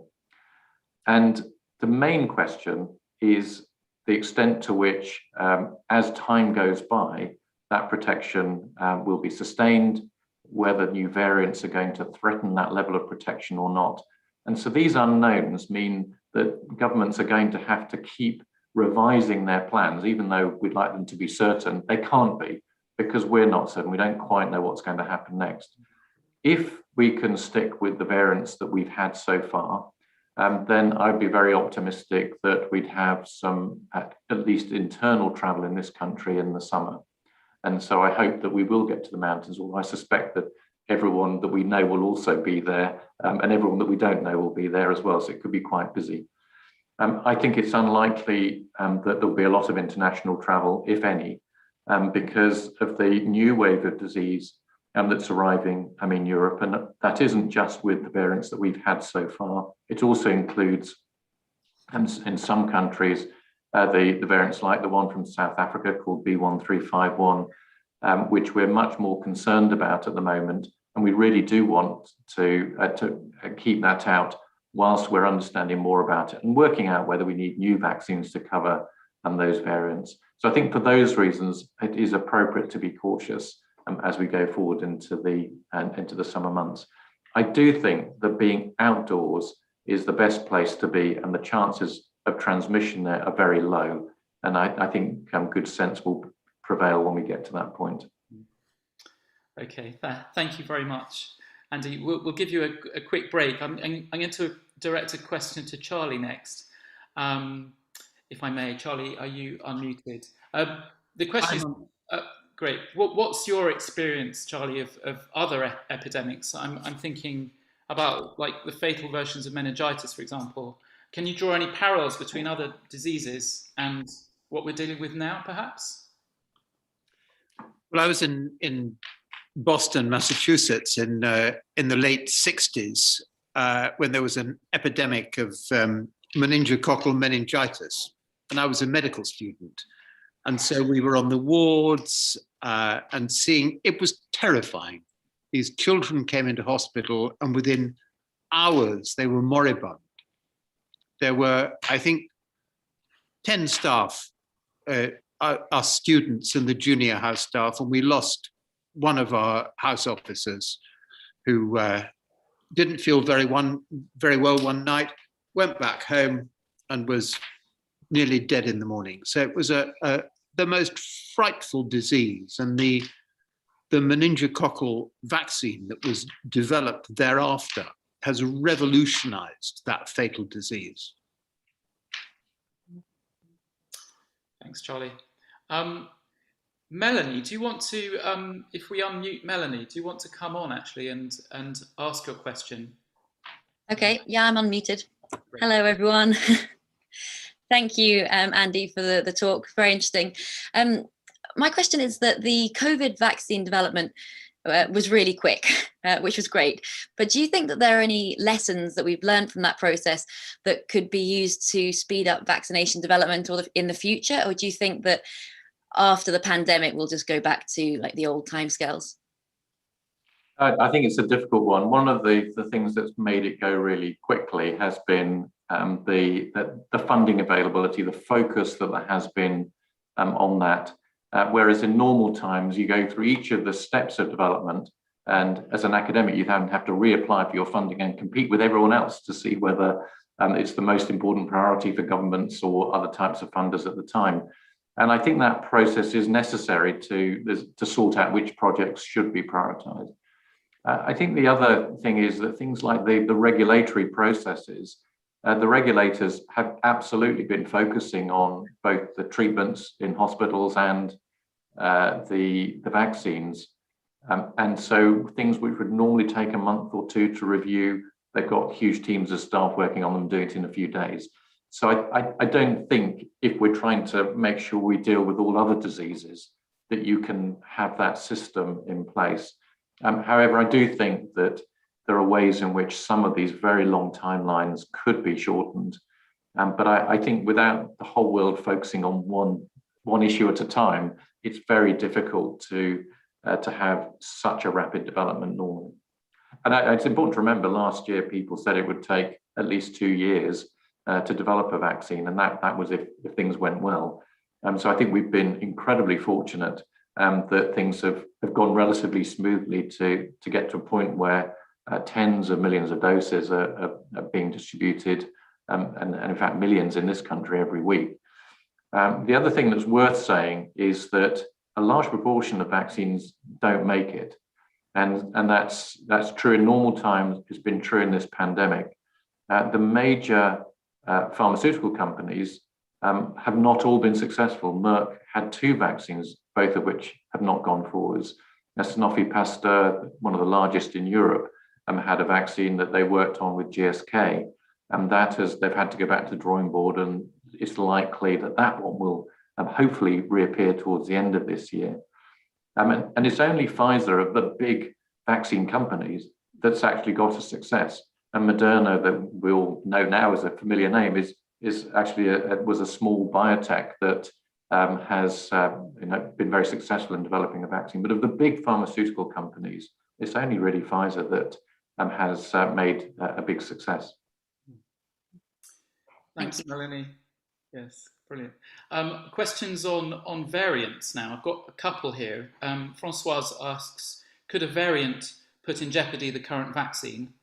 S3: And the main question is the extent to which, as time goes by, that protection will be sustained, whether new variants are going to threaten that level of protection or not. And so these unknowns mean that governments are going to have to keep revising their plans, even though we'd like them to be certain. They can't be, because we're not certain. We don't quite know what's going to happen next. If we can stick with the variants that we've had so far, then I'd be very optimistic that we'd have some, at least internal travel in this country in the summer. And so I hope that we will get to the mountains, although I suspect that everyone that we know will also be there, and everyone that we don't know will be there as well, so it could be quite busy. I think it's unlikely that there'll be a lot of international travel, if any, because of the new wave of disease that's arriving in Europe. And that isn't just with the variants that we've had so far. It also includes, in some countries, the variants like the one from South Africa called B1351, which we're much more concerned about at the moment. And we really do want to keep that out whilst we're understanding more about it and working out whether we need new vaccines to cover those variants. So I think for those reasons, it is appropriate to be cautious as we go forward into the summer months. I do think that being outdoors is the best place to be, and the chances of transmission there are very low. And I think good sense will prevail when we get to that point.
S1: Okay, thank you very much, Andy. We'll give you a quick break. I'm going to direct a question to Charlie next, if I may. Charlie, are you unmuted? The question is, great. What's your experience, Charlie, of other epidemics? I'm thinking about like the fatal versions of meningitis, for example. Can you draw any parallels between other diseases and what we're dealing with now, perhaps?
S2: Well, I was in Boston, Massachusetts, in the late 60s, when there was an epidemic of meningococcal meningitis, and I was a medical student, and so we were on the wards and seeing. It was terrifying. These children came into hospital, and within hours they were moribund. There were, I think, 10 staff, our students and the junior house staff, and we lost one of our house officers who didn't feel very well one night, went back home and was nearly dead in the morning. So it was the most frightful disease, and the meningococcal vaccine that was developed thereafter has revolutionized that fatal disease.
S1: Thanks, Charlie. Melanie, do you want to, if we unmute Melanie, do you want to come on actually and ask your question?
S4: Okay, yeah, I'm unmuted.
S1: Great.
S4: Hello, everyone. Thank you, Andy, for the talk. Very interesting. My question is that the COVID vaccine development was really quick, which was great. But do you think that there are any lessons that we've learned from that process that could be used to speed up vaccination development or in the future? Or do you think that after the pandemic, we'll just go back to like the old timescales?
S3: I think it's a difficult one. One of the things that's made it go really quickly has been the funding availability, the focus that there has been on that. Whereas in normal times, you go through each of the steps of development, and as an academic, you then have to reapply for your funding and compete with everyone else to see whether it's the most important priority for governments or other types of funders at the time. And I think that process is necessary to sort out which projects should be prioritized. I think the other thing is that things like the regulatory processes, the regulators have absolutely been focusing on both the treatments in hospitals and the vaccines. And so things which would normally take a month or two to review, they've got huge teams of staff working on them, doing it in a few days. So I don't think if we're trying to make sure we deal with all other diseases that you can have that system in place. However, I do think that there are ways in which some of these very long timelines could be shortened. But I think without the whole world focusing on one issue at a time, it's very difficult to have such a rapid development normally. And it's important to remember last year, people said it would take at least 2 years to develop a vaccine, and that was if things went well. So I think we've been incredibly fortunate that things have gone relatively smoothly to get to a point where tens of millions of doses are being distributed, and in fact millions in this country every week. The other thing that's worth saying is that a large proportion of vaccines don't make it, and that's true in normal times. It's been true in this pandemic. The major pharmaceutical companies have not all been successful. Merck had 2 vaccines, both of which have not gone forwards. Sanofi Pasteur, one of the largest in Europe, had a vaccine that they worked on with GSK, and they've had to go back to the drawing board, and it's likely that one will hopefully reappear towards the end of this year. And it's only Pfizer, of the big vaccine companies, that's actually got a success. And Moderna, that we all know now as a familiar name, is actually was a small biotech that has been very successful in developing a vaccine. But of the big pharmaceutical companies, it's only really Pfizer that has made a big success.
S1: Thanks, Melanie. Yes, brilliant. Questions on variants now. I've got a couple here. Francoise asks, could a variant put in jeopardy the current vaccine?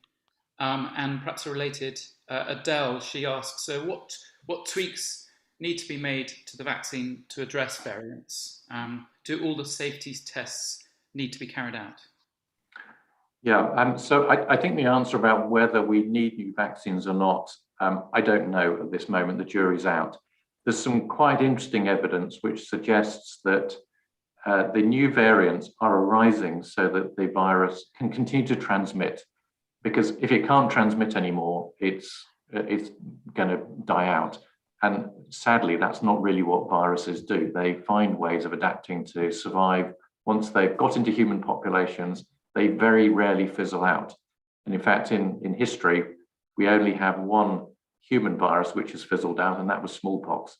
S1: And perhaps a related, Adele, she asks, so what tweaks need to be made to the vaccine to address variants? Do all the safety tests need to be carried out?
S3: Yeah, so I think the answer about whether we need new vaccines or not, I don't know at this moment. The jury's out. There's some quite interesting evidence which suggests that the new variants are arising so that the virus can continue to transmit. Because if it can't transmit anymore, it's going to die out. And sadly, that's not really what viruses do. They find ways of adapting to survive once they've got into human populations, they very rarely fizzle out. And in fact, in history, we only have one human virus which has fizzled out, and that was smallpox.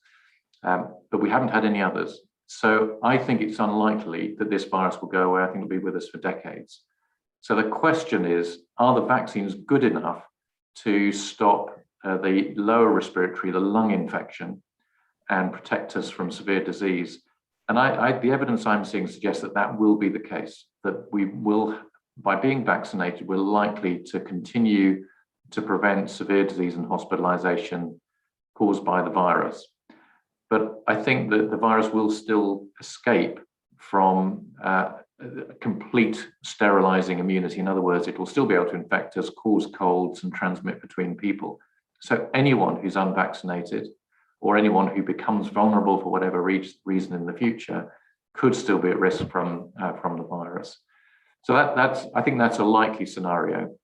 S3: But we haven't had any others. So I think it's unlikely that this virus will go away. I think it'll be with us for decades. So the question is, are the vaccines good enough to stop the lower respiratory, the lung infection, and protect us from severe disease? And the evidence I'm seeing suggests that that will be the case, that we will, by being vaccinated, we're likely to continue to prevent severe disease and hospitalization caused by the virus. But I think that the virus will still escape from complete sterilizing immunity. In other words, it will still be able to infect us, cause colds, and transmit between people. So anyone who's unvaccinated or anyone who becomes vulnerable for whatever reason in the future could still be at risk from the virus. So I think that's a likely scenario.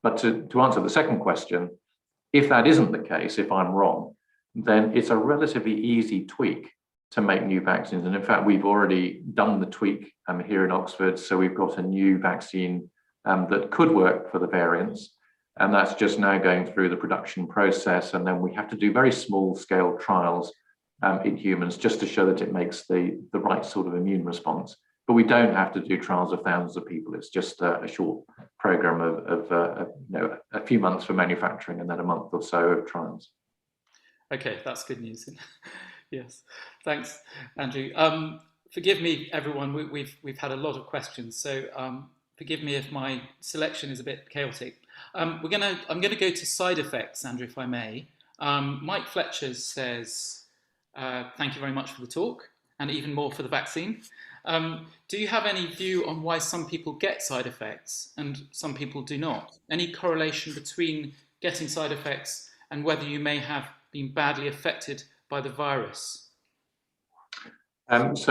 S3: But to answer the second question, if that isn't the case, if I'm wrong, then it's a relatively easy tweak to make new vaccines. And in fact, we've already done the tweak here in Oxford. So we've got a new vaccine that could work for the variants. And that's just now going through the production process. And then we have to do very small scale trials in humans just to show that it makes the right sort of immune response. But we don't have to do trials of thousands of people. It's just a short program of a few months for manufacturing and then a month or so of trials.
S1: Okay, that's good news. Yes, thanks, Andrew. Forgive me, everyone. We've had a lot of questions, so forgive me if my selection is a bit chaotic. I'm gonna go to side effects, Andrew, if I may. Mike Fletcher says, "Thank you very much for the talk, and even more for the vaccine. Do you have any view on why some people get side effects and some people do not? Any correlation between getting side effects and whether you may have been badly affected by the virus?"
S3: The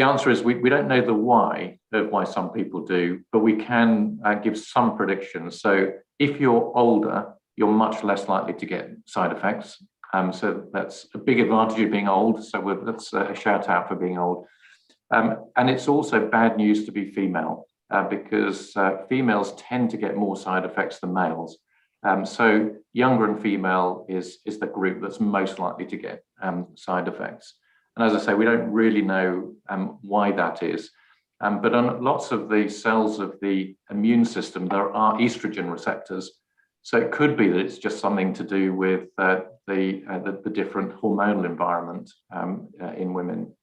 S3: answer is we don't know the why of why some people do, but we can give some predictions. So if you're older, you're much less likely to get side effects. So that's a big advantage of being old. So that's a shout out for being old. And it's also bad news to be female because females tend to get more side effects than males. So younger and female is the group that's most likely to get side effects. And as I say, we don't really know why that is. But on lots of the cells of the immune system, there are estrogen receptors. So it could be that it's just something to do with the different hormonal environment in women.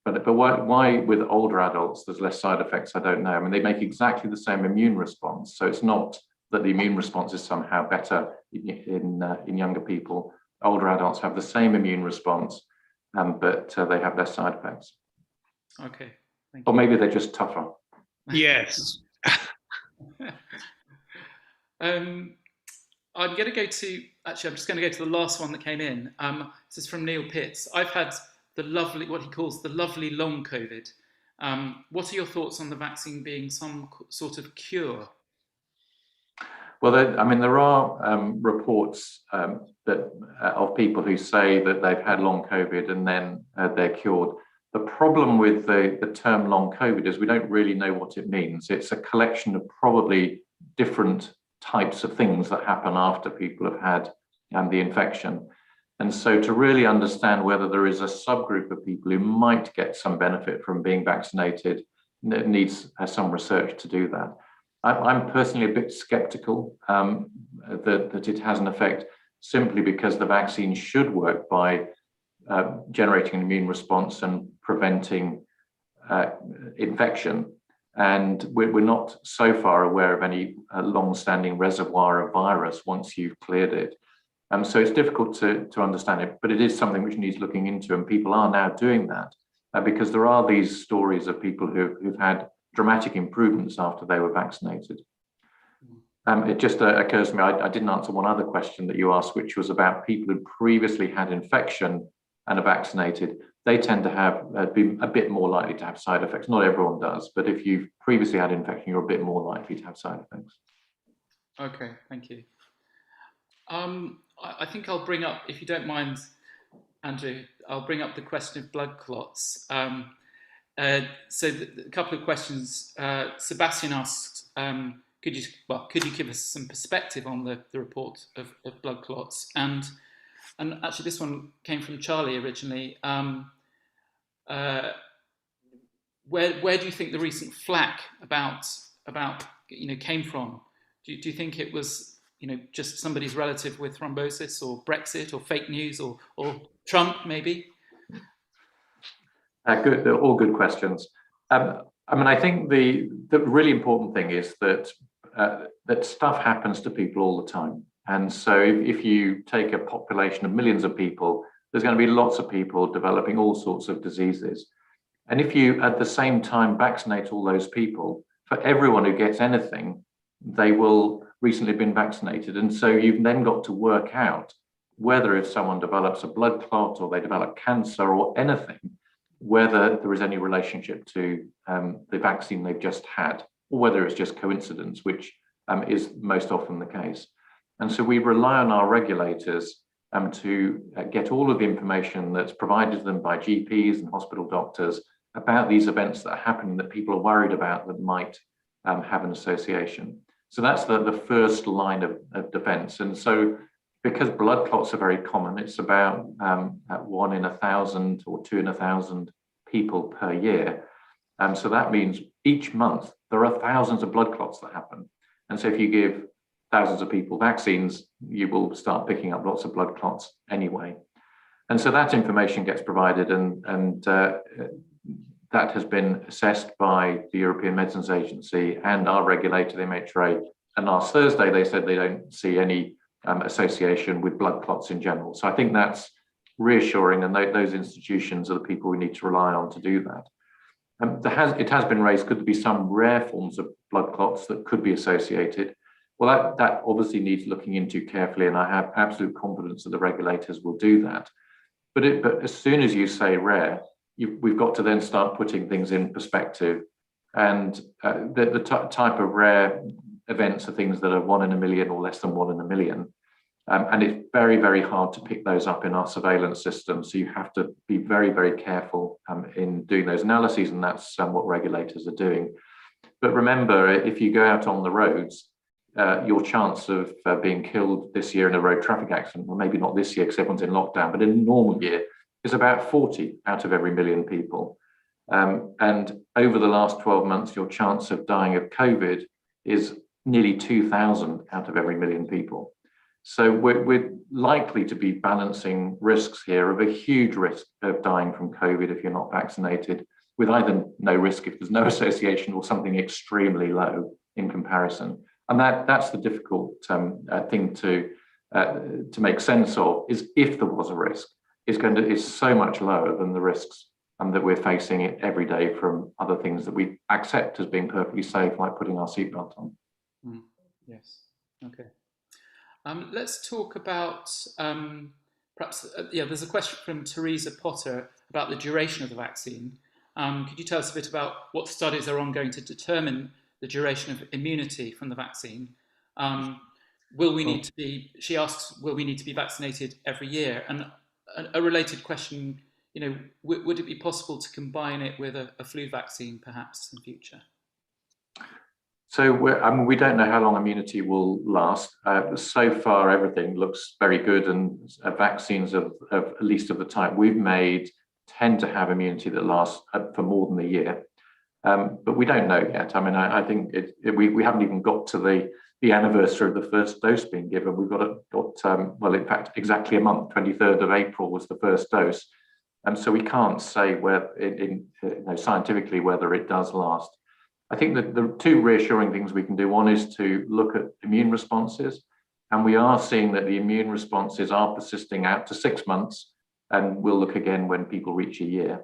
S3: But why with older adults there's less side effects, I don't know. I mean, they make exactly the same immune response. So it's not that the immune response is somehow better in younger people. Older adults have the same immune response, but they have less side effects.
S1: Okay, thank you.
S3: Or maybe they're just tougher.
S2: Yes.
S1: I'm going to go to, actually, I'm just going to go to the last one that came in. This is from Neil Pitts. I've had what he calls the lovely long COVID. What are your thoughts on the vaccine being some sort of cure?
S3: Well, there are reports of people who say that they've had long COVID and then they're cured. The problem with the term long COVID is we don't really know what it means. It's a collection of probably different types of things that happen after people have had the infection. And so to really understand whether there is a subgroup of people who might get some benefit from being vaccinated, it needs some research to do that. I'm personally a bit skeptical that it has an effect simply because the vaccine should work by generating an immune response and preventing infection. And we're not so far aware of any long-standing reservoir of virus once you've cleared it. So it's difficult to understand it, but it is something which needs looking into, and people are now doing that because there are these stories of people who've had dramatic improvements after they were vaccinated. It just occurs to me, I didn't answer one other question that you asked, which was about people who previously had infection and are vaccinated. They tend to have be a bit more likely to have side effects. Not everyone does, but if you've previously had infection, you're a bit more likely to have side effects.
S1: Okay, thank you. I think I'll bring up, if you don't mind, Andrew, I'll bring up the question of blood clots. A couple of questions. Sebastian asked, could you give us some perspective on the report of blood clots? And actually, this one came from Charlie originally. Where do you think the recent flack about came from? Do you think it was just somebody's relative with thrombosis, or Brexit, or fake news, or Trump maybe?
S3: Good, they're all good questions. I think the really important thing is that that stuff happens to people all the time. And so if you take a population of millions of people, there's going to be lots of people developing all sorts of diseases. And if you at the same time vaccinate all those people, for everyone who gets anything, they will recently have been vaccinated. And so you've then got to work out whether if someone develops a blood clot or they develop cancer or anything, whether there is any relationship to the vaccine they've just had, or whether it's just coincidence, which is most often the case. And so we rely on our regulators to get all of the information that's provided to them by GPs and hospital doctors about these events that are happening that people are worried about that might have an association. So that's the first line of defense. And so because blood clots are very common, it's about 1 in 1,000 or 2 in 1,000 people per year. So that means each month there are thousands of blood clots that happen. And so if you give thousands of people vaccines, you will start picking up lots of blood clots anyway. And so that information gets provided, and that has been assessed by the European Medicines Agency and our regulator, the MHRA. And last Thursday, they said they don't see any association with blood clots in general. So I think that's reassuring, and those institutions are the people we need to rely on to do that. It has been raised, could there be some rare forms of blood clots that could be associated? Well, that obviously needs looking into carefully, and I have absolute confidence that the regulators will do that. But as soon as you say rare, we've got to then start putting things in perspective. And the type of rare events are things that are 1 in a million or less than 1 in a million. And it's very, very hard to pick those up in our surveillance system. So you have to be very, very careful in doing those analyses, and that's what regulators are doing. But remember, if you go out on the roads, your chance of being killed this year in a road traffic accident, well, maybe not this year because everyone's in lockdown, but in a normal year, is about 40 out of every million people. And over the last 12 months, your chance of dying of COVID is nearly 2,000 out of every million people. So we're likely to be balancing risks here of a huge risk of dying from COVID if you're not vaccinated, with either no risk if there's no association or something extremely low in comparison. And that's the difficult thing to make sense of, is if there was a risk, is so much lower than the risks that we're facing it every day from other things that we accept as being perfectly safe, like putting our seatbelt on.
S1: Yes. Okay. Let's talk about perhaps. There's a question from Teresa Potter about the duration of the vaccine. Could you tell us a bit about what studies are ongoing to determine the duration of immunity from the vaccine? Will we need to be? She asks, will we need to be vaccinated every year? And a related question, would it be possible to combine it with a flu vaccine, perhaps in future?
S3: So we don't know how long immunity will last. So far, everything looks very good, and vaccines of at least of the type we've made tend to have immunity that lasts for more than a year. But we don't know yet. I think we haven't even got to the anniversary of the first dose being given. We've got in fact, exactly a month. 23rd of April was the first dose, and so we can't say scientifically whether it does last. I think that the two reassuring things we can do, one is to look at immune responses, and we are seeing that the immune responses are persisting out to 6 months, and we'll look again when people reach a year.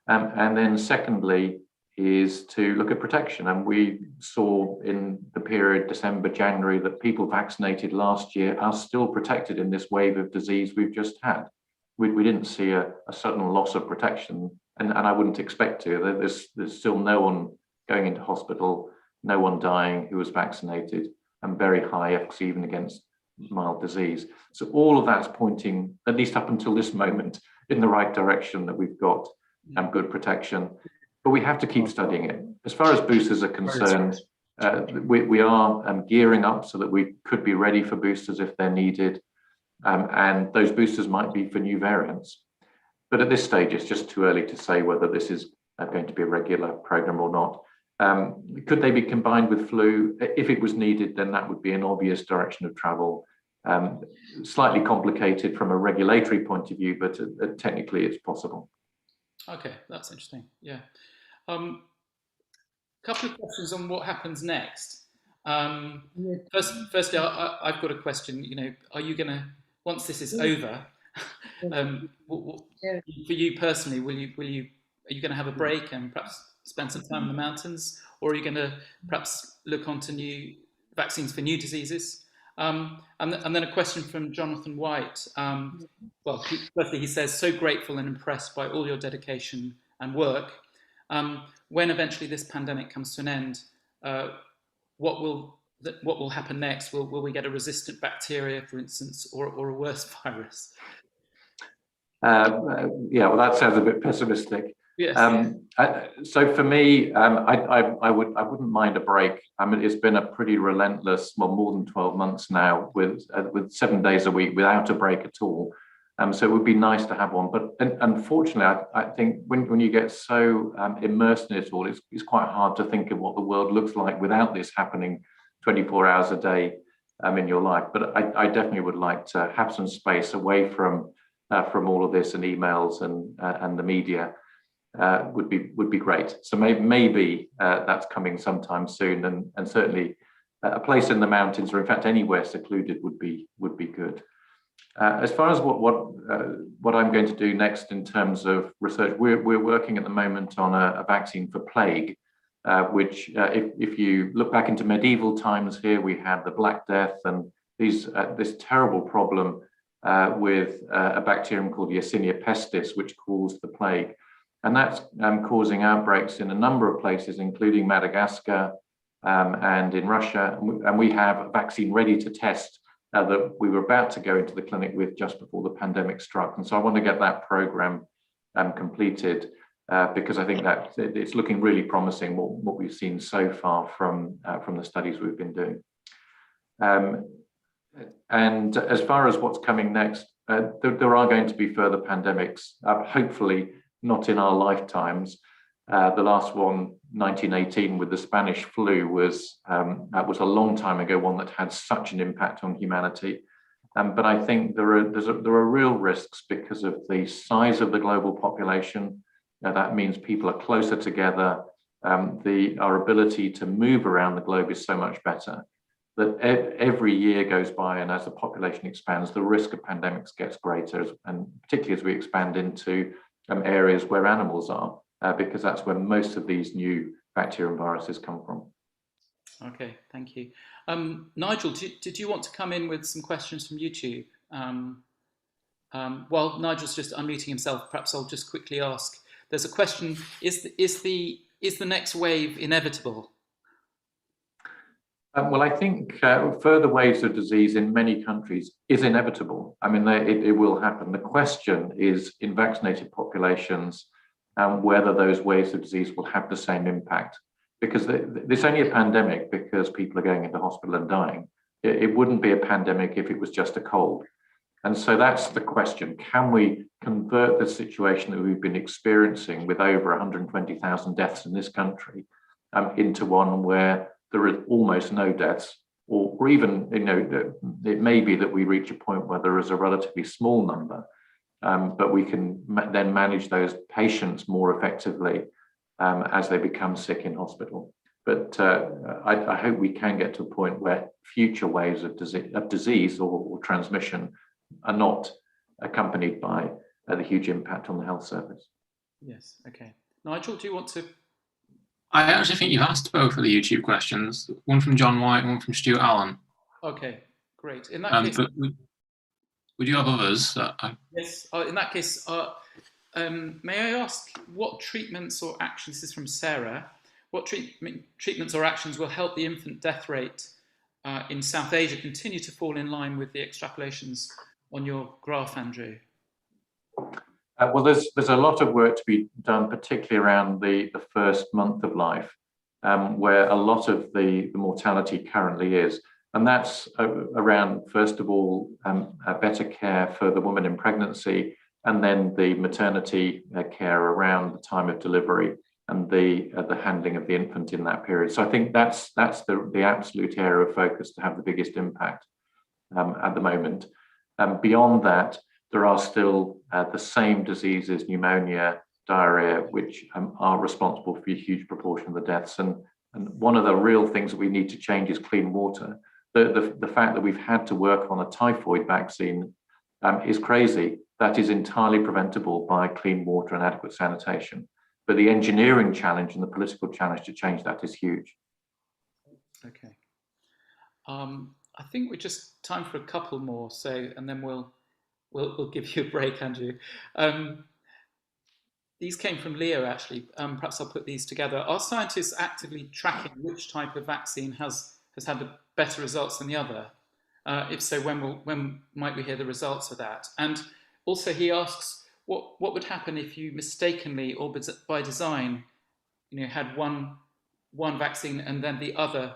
S3: And then secondly is to look at protection, and we saw in the period December, January that people vaccinated last year are still protected in this wave of disease we've just had. We didn't see a sudden loss of protection, and I wouldn't expect to. There's still no one going into hospital, no one dying who was vaccinated, and very high efficacy even against mild disease. So all of that's pointing, at least up until this moment, in the right direction, that we've got good protection. But we have to keep studying it. As far as boosters are concerned, we are gearing up so that we could be ready for boosters if they're needed. And those boosters might be for new variants. But at this stage, it's just too early to say whether this is going to be a regular program or not. Could they be combined with flu? If it was needed, then that would be an obvious direction of travel. Slightly complicated from a regulatory point of view, but technically it's possible.
S1: Okay, that's interesting. Yeah. Couple of questions on what happens next. Firstly, I've got a question. You know, are you going to, once this is over, for you personally, are you going to have a break and perhaps spend some time in the mountains, or are you going to perhaps look onto new vaccines for new diseases? And then a question from Jonathan White. Firstly, he says, so grateful and impressed by all your dedication and work. When eventually this pandemic comes to an end, what will happen next? Will we get a resistant bacteria, for instance, or a worse virus?
S3: Yeah, well, that sounds a bit pessimistic.
S1: Yes.
S3: So for me, I wouldn't mind a break. I mean, it's been a pretty relentless, well, more than 12 months now, with 7 days a week without a break at all. So it would be nice to have one. But unfortunately, I think when you get so immersed in it all, it's quite hard to think of what the world looks like without this happening 24 hours a day in your life. But I definitely would like to have some space away from all of this and emails and the media. Would be great. So maybe that's coming sometime soon, and certainly a place in the mountains, or in fact anywhere secluded, would be good. As far as what I'm going to do next in terms of research, we're working at the moment on a vaccine for plague, which if you look back into medieval times, here we had the Black Death and this terrible problem with a bacterium called Yersinia pestis, which caused the plague. And that's causing outbreaks in a number of places, including Madagascar and in Russia. And we have a vaccine ready to test that we were about to go into the clinic with just before the pandemic struck. And so I want to get that program completed because I think that it's looking really promising, what we've seen so far from the studies we've been doing. And as far as what's coming next, there are going to be further pandemics, hopefully not in our lifetimes. The last one, 1918, with the Spanish flu, was a long time ago, one that had such an impact on humanity. But I think there are real risks because of the size of the global population. That means people are closer together. Our ability to move around the globe is so much better. That every year goes by, and as the population expands, the risk of pandemics gets greater, and particularly as we expand into areas where animals are, because that's where most of these new bacteria and viruses come from.
S1: Okay, thank you. Nigel, did you want to come in with some questions from YouTube? While Nigel's just unmuting himself, perhaps I'll just quickly ask. There's a question: is the next wave inevitable?
S3: Well, I think further waves of disease in many countries is inevitable. I mean, it will happen. The question is, in vaccinated populations, whether those waves of disease will have the same impact. Because it's only a pandemic because people are going into hospital and dying. It wouldn't be a pandemic if it was just a cold. And so that's the question. Can we convert the situation that we've been experiencing with over 120,000 deaths in this country into one where there is almost no deaths, or even, it may be that we reach a point where there is a relatively small number, but we can then manage those patients more effectively as they become sick in hospital. But I hope we can get to a point where future waves of disease or transmission are not accompanied by the huge impact on the health service.
S1: Yes, okay. Nigel, do you want to?
S5: I actually think you've asked both of the YouTube questions, one from John White and one from Stuart Allen.
S1: Okay, great. In that case,
S5: but we do have others.
S1: Yes, in that case, may I ask what treatments or actions, this is from Sarah, what treatments or actions will help the infant death rate in South Asia continue to fall in line with the extrapolations on your graph, Andrew?
S3: Well, there's a lot of work to be done, particularly around the first month of life, where a lot of the mortality currently is. And that's around, first of all, better care for the woman in pregnancy, and then the maternity care around the time of delivery and the handling of the infant in that period. So I think that's the absolute area of focus to have the biggest impact at the moment. Beyond that, there are still the same diseases, pneumonia, diarrhea, which are responsible for a huge proportion of the deaths. And one of the real things that we need to change is clean water. The fact that we've had to work on a typhoid vaccine is crazy. That is entirely preventable by clean water and adequate sanitation. But the engineering challenge and the political challenge to change that is huge.
S1: Okay. I think we're just time for a couple more, so, and then we'll give you a break, Andrew. These came from Leo, actually. Perhaps I'll put these together. Are scientists actively tracking which type of vaccine has had the better results than the other? If so, when might we hear the results of that? And also he asks, what would happen if you mistakenly or by design, had one vaccine and then the other?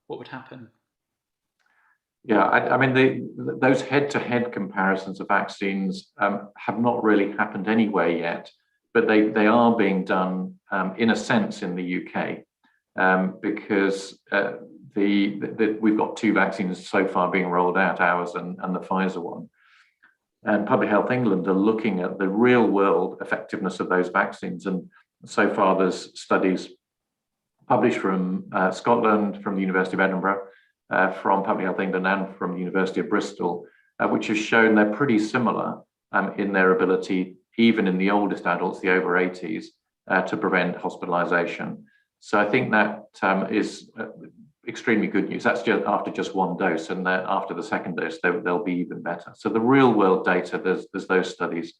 S1: What would happen?
S3: Yeah, I mean, those head-to-head comparisons of vaccines have not really happened anywhere yet, but they are being done in a sense in the UK because we've got two vaccines so far being rolled out, ours and the Pfizer one. And Public Health England are looking at the real-world effectiveness of those vaccines. And so far, there's studies published from Scotland, from the University of Edinburgh, from Public Health England and from the University of Bristol, which has shown they're pretty similar in their ability, even in the oldest adults, the over 80s, to prevent hospitalization. So I think that is extremely good news. That's just after just one dose, and then after the second dose, they'll be even better. So the real world data, there's those studies.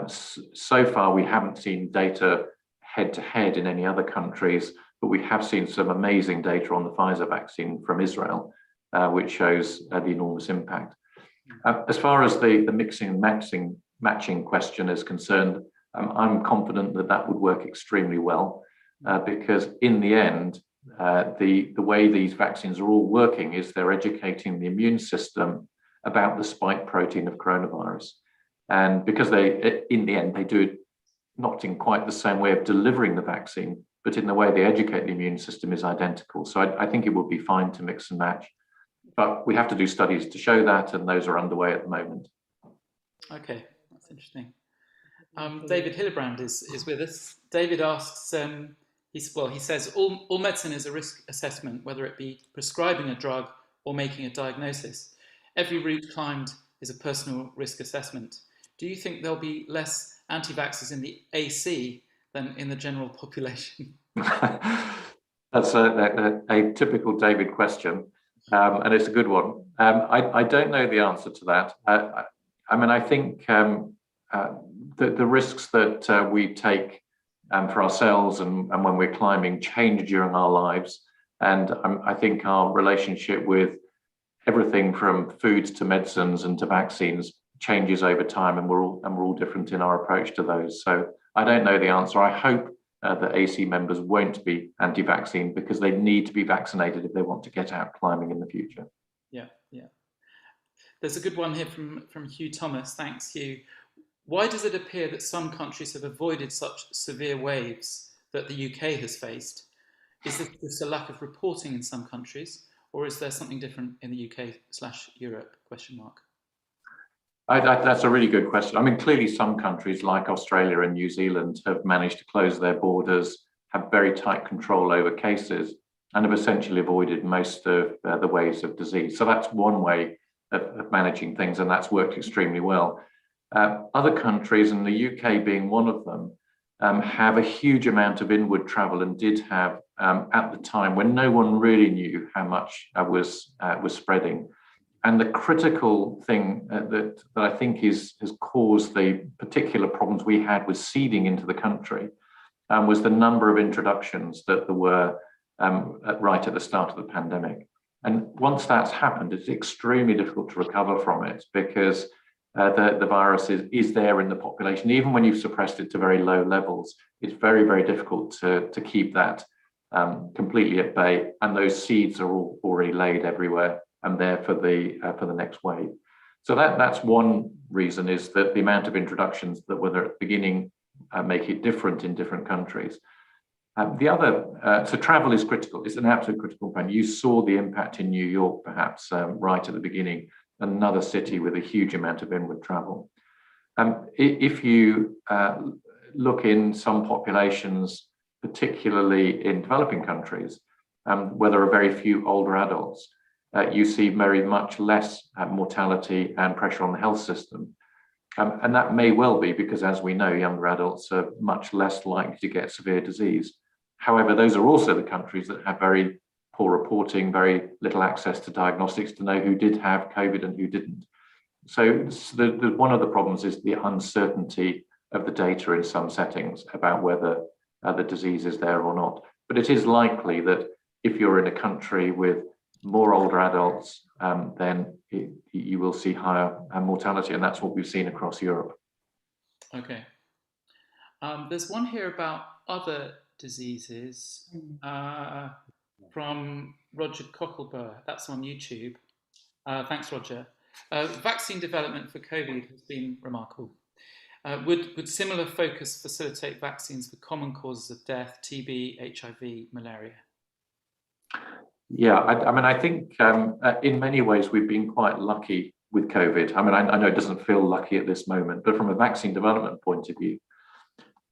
S3: So far, we haven't seen data head to head in any other countries, but we have seen some amazing data on the Pfizer vaccine from Israel, which shows the enormous impact. As far as the mixing and matching question is concerned, I'm confident that would work extremely well, because in the end, the way these vaccines are all working is they're educating the immune system about the spike protein of coronavirus. And because in the end, they do it not in quite the same way of delivering the vaccine, but in the way they educate the immune system is identical. So I think it would be fine to mix and match. But we have to do studies to show that, and those are underway at the moment.
S1: Okay, that's interesting. David Hillebrand is with us. David asks, he says, all medicine is a risk assessment, whether it be prescribing a drug or making a diagnosis. Every route climbed is a personal risk assessment. Do you think there'll be less anti-vaxxers in the AC than in the general population?
S3: That's a typical David question, and it's a good one. I don't know the answer to that. I mean, I think the risks that we take for ourselves and when we're climbing change during our lives. And I think our relationship with everything from foods to medicines and to vaccines changes over time, and we're all different in our approach to those. So I don't know the answer. I hope that AC members won't be anti-vaccine, because they need to be vaccinated if they want to get out climbing in the future.
S1: Yeah. There's a good one here from Hugh Thomas. Thanks, Hugh. Why does it appear that some countries have avoided such severe waves that the UK has faced? Is this just a lack of reporting in some countries, or is there something different in the UK/Europe? ?
S3: That's a really good question. I mean, clearly some countries like Australia and New Zealand have managed to close their borders, have very tight control over cases, and have essentially avoided most of the waves of disease. So that's one way of managing things, and that's worked extremely well. Other countries, and the UK being one of them, have a huge amount of inward travel, and did have at the time when no one really knew how much was spreading. And the critical thing that I think has caused the particular problems we had with seeding into the country was the number of introductions that there were right at the start of the pandemic. And once that's happened, it's extremely difficult to recover from it because the virus is there in the population. Even when you've suppressed it to very low levels, it's very, very difficult to keep that completely at bay. And those seeds are all already laid everywhere and there for the next wave. So that's one reason, is that the amount of introductions that were there at the beginning make it different in different countries. The other, so travel is critical. It's an absolute critical point. You saw the impact in New York, perhaps right at the beginning, another city with a huge amount of inward travel. If you look in some populations, particularly in developing countries, where there are very few older adults, you see very much less mortality and pressure on the health system. And that may well be because, as we know, younger adults are much less likely to get severe disease. However, those are also the countries that have very poor reporting, very little access to diagnostics to know who did have COVID and who didn't. So one of the problems is the uncertainty of the data in some settings about whether the disease is there or not. But it is likely that if you're in a country with more older adults, then you will see higher mortality, and that's what we've seen across Europe.
S1: Okay. There's one here about other diseases from Roger Cocklebur. That's on YouTube. Thanks, Roger. Vaccine development for COVID has been remarkable. Would similar focus facilitate vaccines for common causes of death, TB, HIV, malaria?
S3: Yeah, I mean, I think in many ways we've been quite lucky with COVID. I mean, I know it doesn't feel lucky at this moment, but from a vaccine development point of view,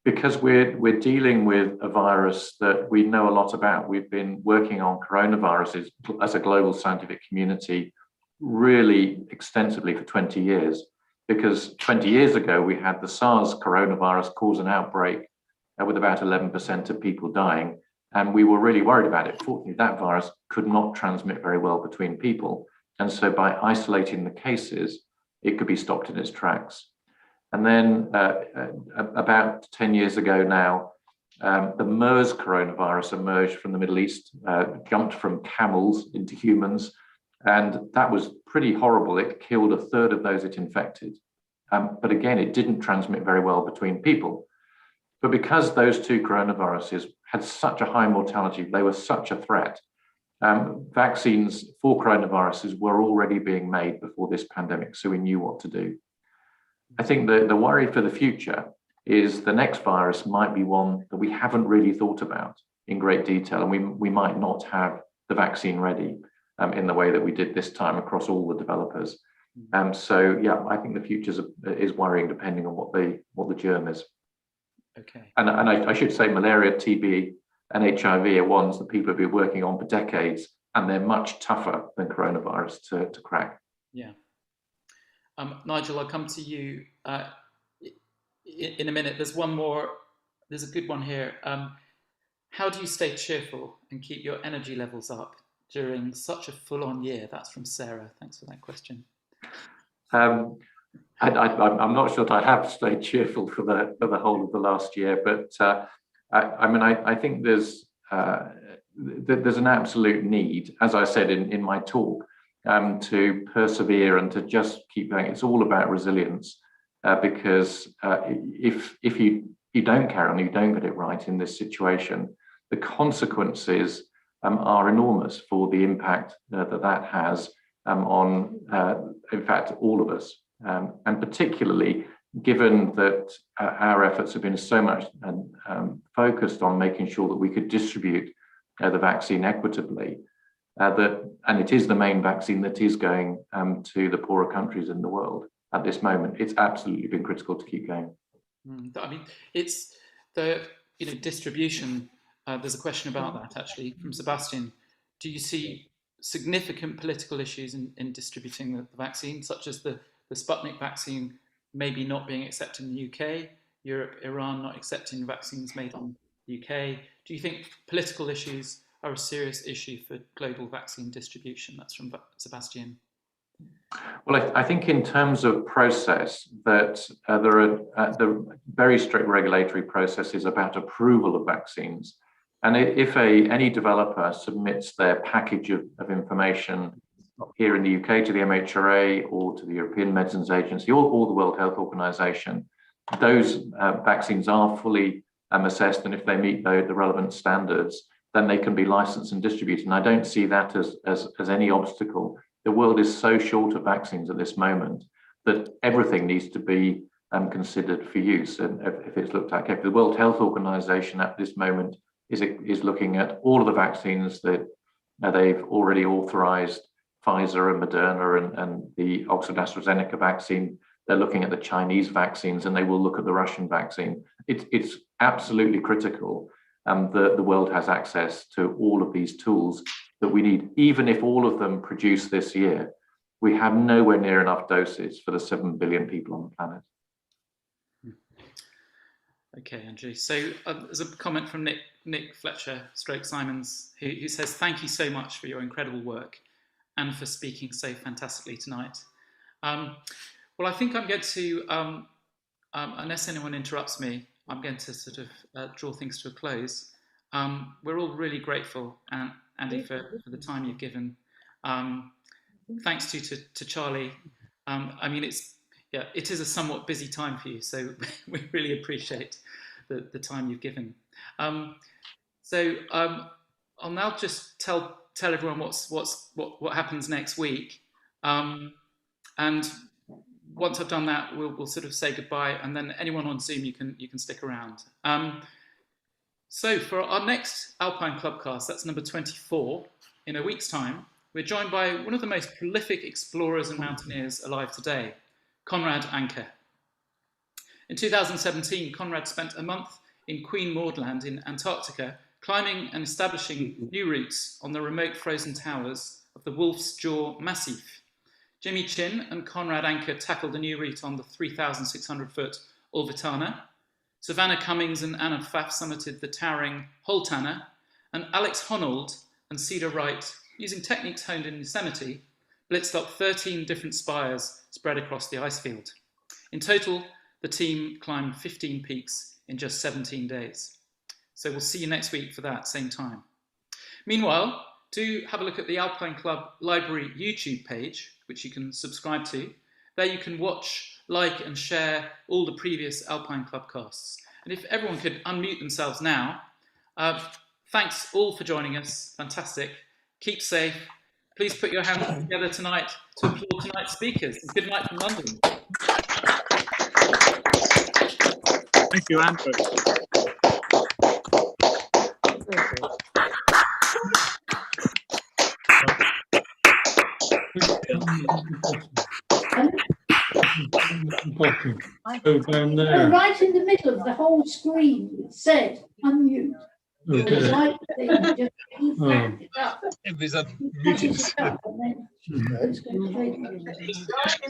S3: because we're dealing with a virus that we know a lot about. We've been working on coronaviruses as a global scientific community really extensively for 20 years, because 20 years ago we had the SARS coronavirus cause an outbreak with about 11% of people dying. And we were really worried about it. Fortunately, that virus could not transmit very well between people. And so by isolating the cases, it could be stopped in its tracks. And then about 10 years ago now, the MERS coronavirus emerged from the Middle East, jumped from camels into humans. And that was pretty horrible. It killed a third of those it infected. But again, it didn't transmit very well between people. But because those two coronaviruses had such a high mortality, they were such a threat, vaccines for coronaviruses were already being made before this pandemic, so we knew what to do. I think the worry for the future is the next virus might be one that we haven't really thought about in great detail, and we might not have the vaccine ready in the way that we did this time across all the developers. So yeah, I think the future is worrying depending on what the germ is.
S1: Okay.
S3: And I should say malaria, TB, and HIV are ones that people have been working on for decades, and they're much tougher than coronavirus to crack.
S1: Yeah. Nigel, I'll come to you in a minute. There's one more. There's a good one here. How do you stay cheerful and keep your energy levels up during such a full-on year? That's from Sarah. Thanks for that question.
S3: I'm not sure that I have stayed cheerful for the whole of the last year, but I think there's an absolute need, as I said in my talk, to persevere and to just keep going. It's all about resilience, because if you don't carry on, you don't get it right in this situation, the consequences are enormous for the impact that has on, in fact, all of us. And particularly given that our efforts have been so much focused on making sure that we could distribute the vaccine equitably, and it is the main vaccine that is going to the poorer countries in the world at this moment. It's absolutely been critical to keep going.
S1: I mean, it's the distribution. There's a question about that actually from Sebastian. Do you see significant political issues in distributing the vaccine, such as the Sputnik vaccine maybe not being accepted in the UK, Europe, Iran not accepting vaccines made in the UK? Do you think political issues are a serious issue for global vaccine distribution? That's from Sebastian.
S3: Well, I think in terms of process, that there are the very strict regulatory processes about approval of vaccines. And if any developer submits their package of information here in the UK to the MHRA or to the European Medicines Agency or the World Health Organization, those vaccines are fully assessed, and if they meet the relevant standards, then they can be licensed and distributed. And I don't see that as any obstacle. The world is so short of vaccines at this moment that everything needs to be considered for use. And if it's looked at carefully, the World Health Organization at this moment is looking at all of the vaccines that they've already authorized, Pfizer and Moderna and the Oxford-AstraZeneca vaccine. They're looking at the Chinese vaccines, and they will look at the Russian vaccine. It's absolutely critical that the world has access to all of these tools that we need. Even if all of them produce this year, we have nowhere near enough doses for the 7 billion people on the planet.
S1: Okay, Andrew. So there's a comment from Nick Fletcher, Simons, who says, "Thank you so much for your incredible work and for speaking so fantastically tonight." Well, I think I'm going to, unless anyone interrupts me, I'm going to sort of draw things to a close. We're all really grateful, Andy, for the time you've given. Thanks to Charlie. I mean, it is a somewhat busy time for you, so we really appreciate the time you've given. So I'll now just tell everyone what happens next week, and once I've done that, we'll sort of say goodbye, and then anyone on Zoom, you can stick around. So for our next Alpine ClubCast, that's number 24, in a week's time, we're joined by one of the most prolific explorers and mountaineers alive today, Conrad Anker. In 2017, Conrad spent a month in Queen Maud Land in Antarctica, climbing and establishing new routes on the remote frozen towers of the Wolf's Jaw Massif. Jimmy Chin and Conrad Anker tackled a new route on the 3,600-foot Ulvitana. Savannah Cummings and Anna Pfaff summited the towering Holtana, and Alex Honnold and Cedar Wright, using techniques honed in Yosemite, blitzed up 13 different spires spread across the icefield. In total, the team climbed 15 peaks in just 17 days. So we'll see you next week for that, same time. Meanwhile, do have a look at the Alpine Club Library YouTube page, which you can subscribe to. There you can watch, like and share all the previous Alpine ClubCasts. And if everyone could unmute themselves now, thanks all for joining us. Fantastic. Keep safe. Please put your hands together tonight to applaud tonight's speakers. And good night from London.
S6: Thank you, Andrew.
S7: Down there. Right in the middle of the whole screen, it said unmute. It was like thing, just it up.
S6: It was a
S7: muted. It's going to